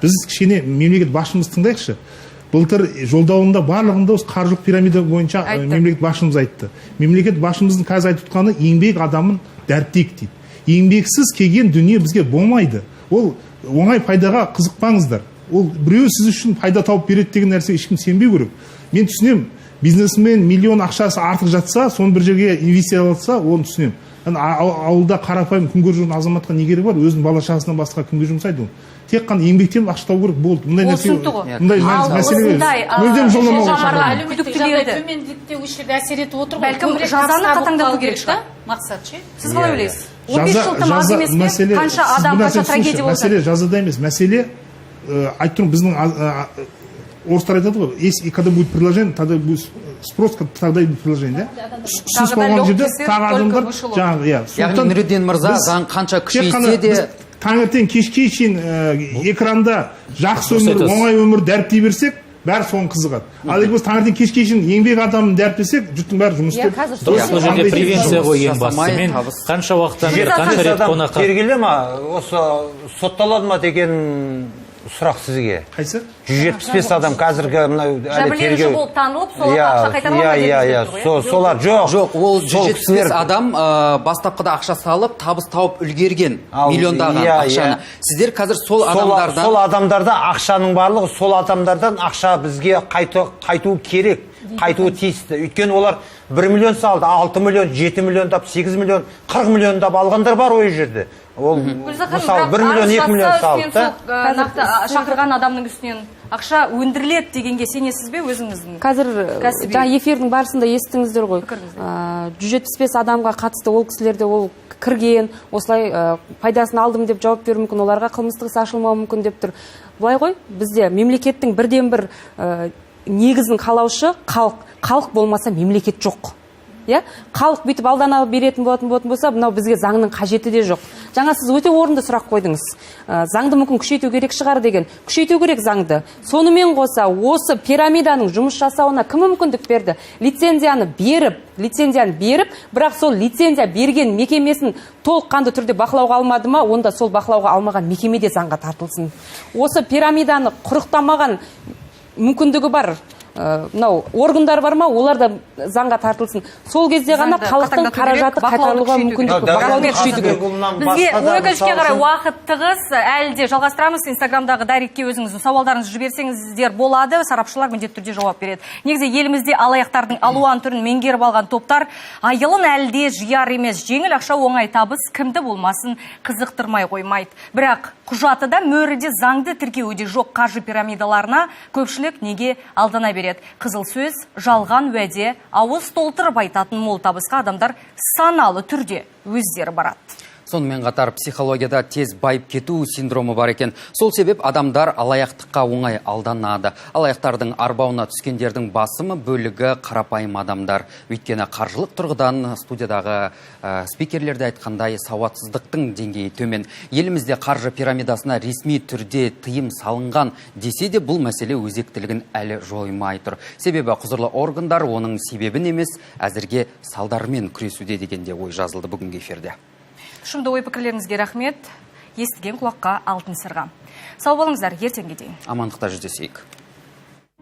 Біз кішкене мемлекет басшымыз тыңдайықшы. Былтыр жолдауында барлығында осы қаржылық пирамида бойынша мемлекет басшымыз айтты. Мемлекет басшымыздың қазір айтып отқаны еңбек адамын дәріптейік дейді. Еңбексіз келген дүние бізге болмайды. Ол оңай пайдаға қызықпаңыздар. Ол біреу сіз үшін пайда тауып береді деген нәрсеге ешкім сенбеу керек. Мен түсінемін, бизнесмен миллион ақшасы артық жатса, соны бір жерге инвестициялатса, оны түсінемін. Ауылда қарапайым күн көріп жүрген азаматқа не керегі бар? Өзінің бала шағасынан басқа кімге жұмсайды ол? Тек қана еңбектен ақша табу керек болды. Мұндай нәрсе, мұндай мәселе мүлдем жоламауға күдіктілерді төмендікте осы жерде әсер етіп отыр ғой. Бәлкім жазаны қатаңдату керек шығар. Мақсат ше? Сіз қалай ойлайсыз? 15 жыл тым аз емес пе? Қанша адам, қанша трагедия болды? Мәселе жазада емес, мәселе айтып тұрмын, біздің орыстар айтады ғой, если когда будет предложение, тогда будет спрос, тогда и будет предложение, да? Ұсыныс болған жерде тағы адамдар жаңағы, иә. Яғни Нұриддин мырза, заң қанша күшейсе де таңертең кешке шейін экранда жақсы өмір, оңай өмір дәріптей берсек, бәрі соған қызығады. Ал егер біз таңертең кешке шейін еңбек адамын дәріптесек, жұрттың бәрі жұмыс істеп. Бұл жерде превенция ғой ең бастысы. Мен қанша уақыттан бері қанша рет қонаққа тергеле ма, осы сотталады ма деген сұрақ сізге. Қайсы? 175 адам қазіргі жәбірленуші болып танылып, соларға ақша қайтарылмайды. Солар жоқ, ол 175 адам бастапқыда ақша салып, табыс тауып үлгерген миллиондаған ақшаны. Сіздер қазір сол адамдарда ақшаның барлығы, сол адамдардан ақша бізге қайту керек, қайтуы тиісті. Өйткені олар 1 миллион салды, 6 миллион, 7 миллиондап, 8 миллион, 40 миллиондап алғандар бар ой жерде. Ол мысалы 1 миллион, 2 миллион салды. Шақырған адамның үстінен ақша өндіріледі дегенге сенесіз бе өзіңіздің? Қазір жаңа эфирдің барысында естіңіздер ғой. 175 адамға қатысты ол кісілерде ол кірген, осылай пайдасын алдым деп жауап беру мүмкін, оларға қылмыстық іс ашылмауы мүмкін деп тұр. Былай ғой, бізде мемлекеттің бірден бір негізін қалаушы халық болмаса мемлекет жоқ. Халық бүйтіп алдана беретін болса, мынау бізге заңның қажеті де жоқ. Жаңа сіз өте орынды сұрақ қойдыңыз. Заңды мүмкін күшейту керек шығар деген. Күшейту керек заңды. Сонымен қоса, осы пирамиданың жұмыс жасауына кім мүмкіндік берді? Лицензияны беріп, бірақ сол лицензия берген мекемесін толыққанды түрде бақылауға алмады ма, онда сол бақылауға алмаған мекеме де заңға тартылсын. Осы пирамиданы құрықтамаған мүмкіндігі бар мынау органдар бар ма, олар да заңға тартылсын. Сол кезде ғана халықтың қаражаты қайтарылуға мүмкіндік бақылауды күшейту керек. Бізге өкінішке қарай уақыт тығыз, әлі де жалғастырамыз. Инстаграмдағы дайректке өзіңіздің сауалдарыңызды жіберсеңіздер болады, сарапшылар міндетті түрде жауап береді. Негізі елімізде алаяқтардың алуан түрін меңгеріп алған топтар айылын әлі де жияр емес. Жеңіл ақша оңай табыс кімді болмасын қызықтырмай қоймайды. Бірақ құжаты да мөріде заңды тіркеуде жоқ қаржы пирамидаларына көпшілік неге алдана береді? Қызыл сөз, жалған уәде, ауыз толтырып айтатын мол табысқа адамдар саналы түрде өздері барады. Сонымен қатар психологияда тез байып кету синдромы бар екен. Сол себеп адамдар алаяқтыққа оңай алданады. Алаяқтардың арбауына түскендердің басымы бөлігі қарапайым адамдар. Өйткені қаржылық тұрғыдан студиядағы спикерлерде айтқандай сауатсыздықтың деңгейі төмен. Елімізде қаржы пирамидасына ресми түрде тыйым салынған десе де бұл мәселе өзектілігін әлі жоймай тұр. Себебі құзырлы органдар оның себебін емес, әзірге салдарымен күресуде дегенде ой жазылды бүгінгі эфирде. Шымды ой пікірлеріңізге рахмет. Естіген құлаққа алтын сырға. Сау болыңыздар, ертеңге дейін. Амандықта жүздесейік.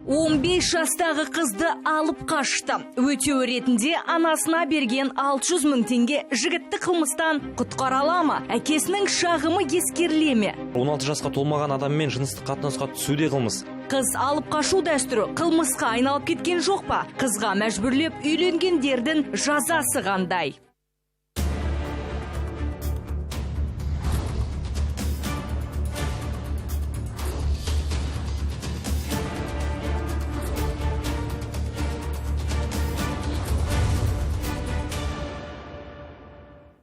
15 жастағы қызды алып қашты. Өтеу ретінде анасына берген 600 мың теңге жігітті қылмыстан құтқара ала ма? Әкесінің шағымы ескеріле ме? 16 жасқа толмаған адаммен жыныстық қатынасқа түсуде қылмыс. Қыз алып қашу дәстүрі қылмысқа айналып кеткен жоқ па? Қызға мәжбүрлеп үйленгендердің жазасы қандай?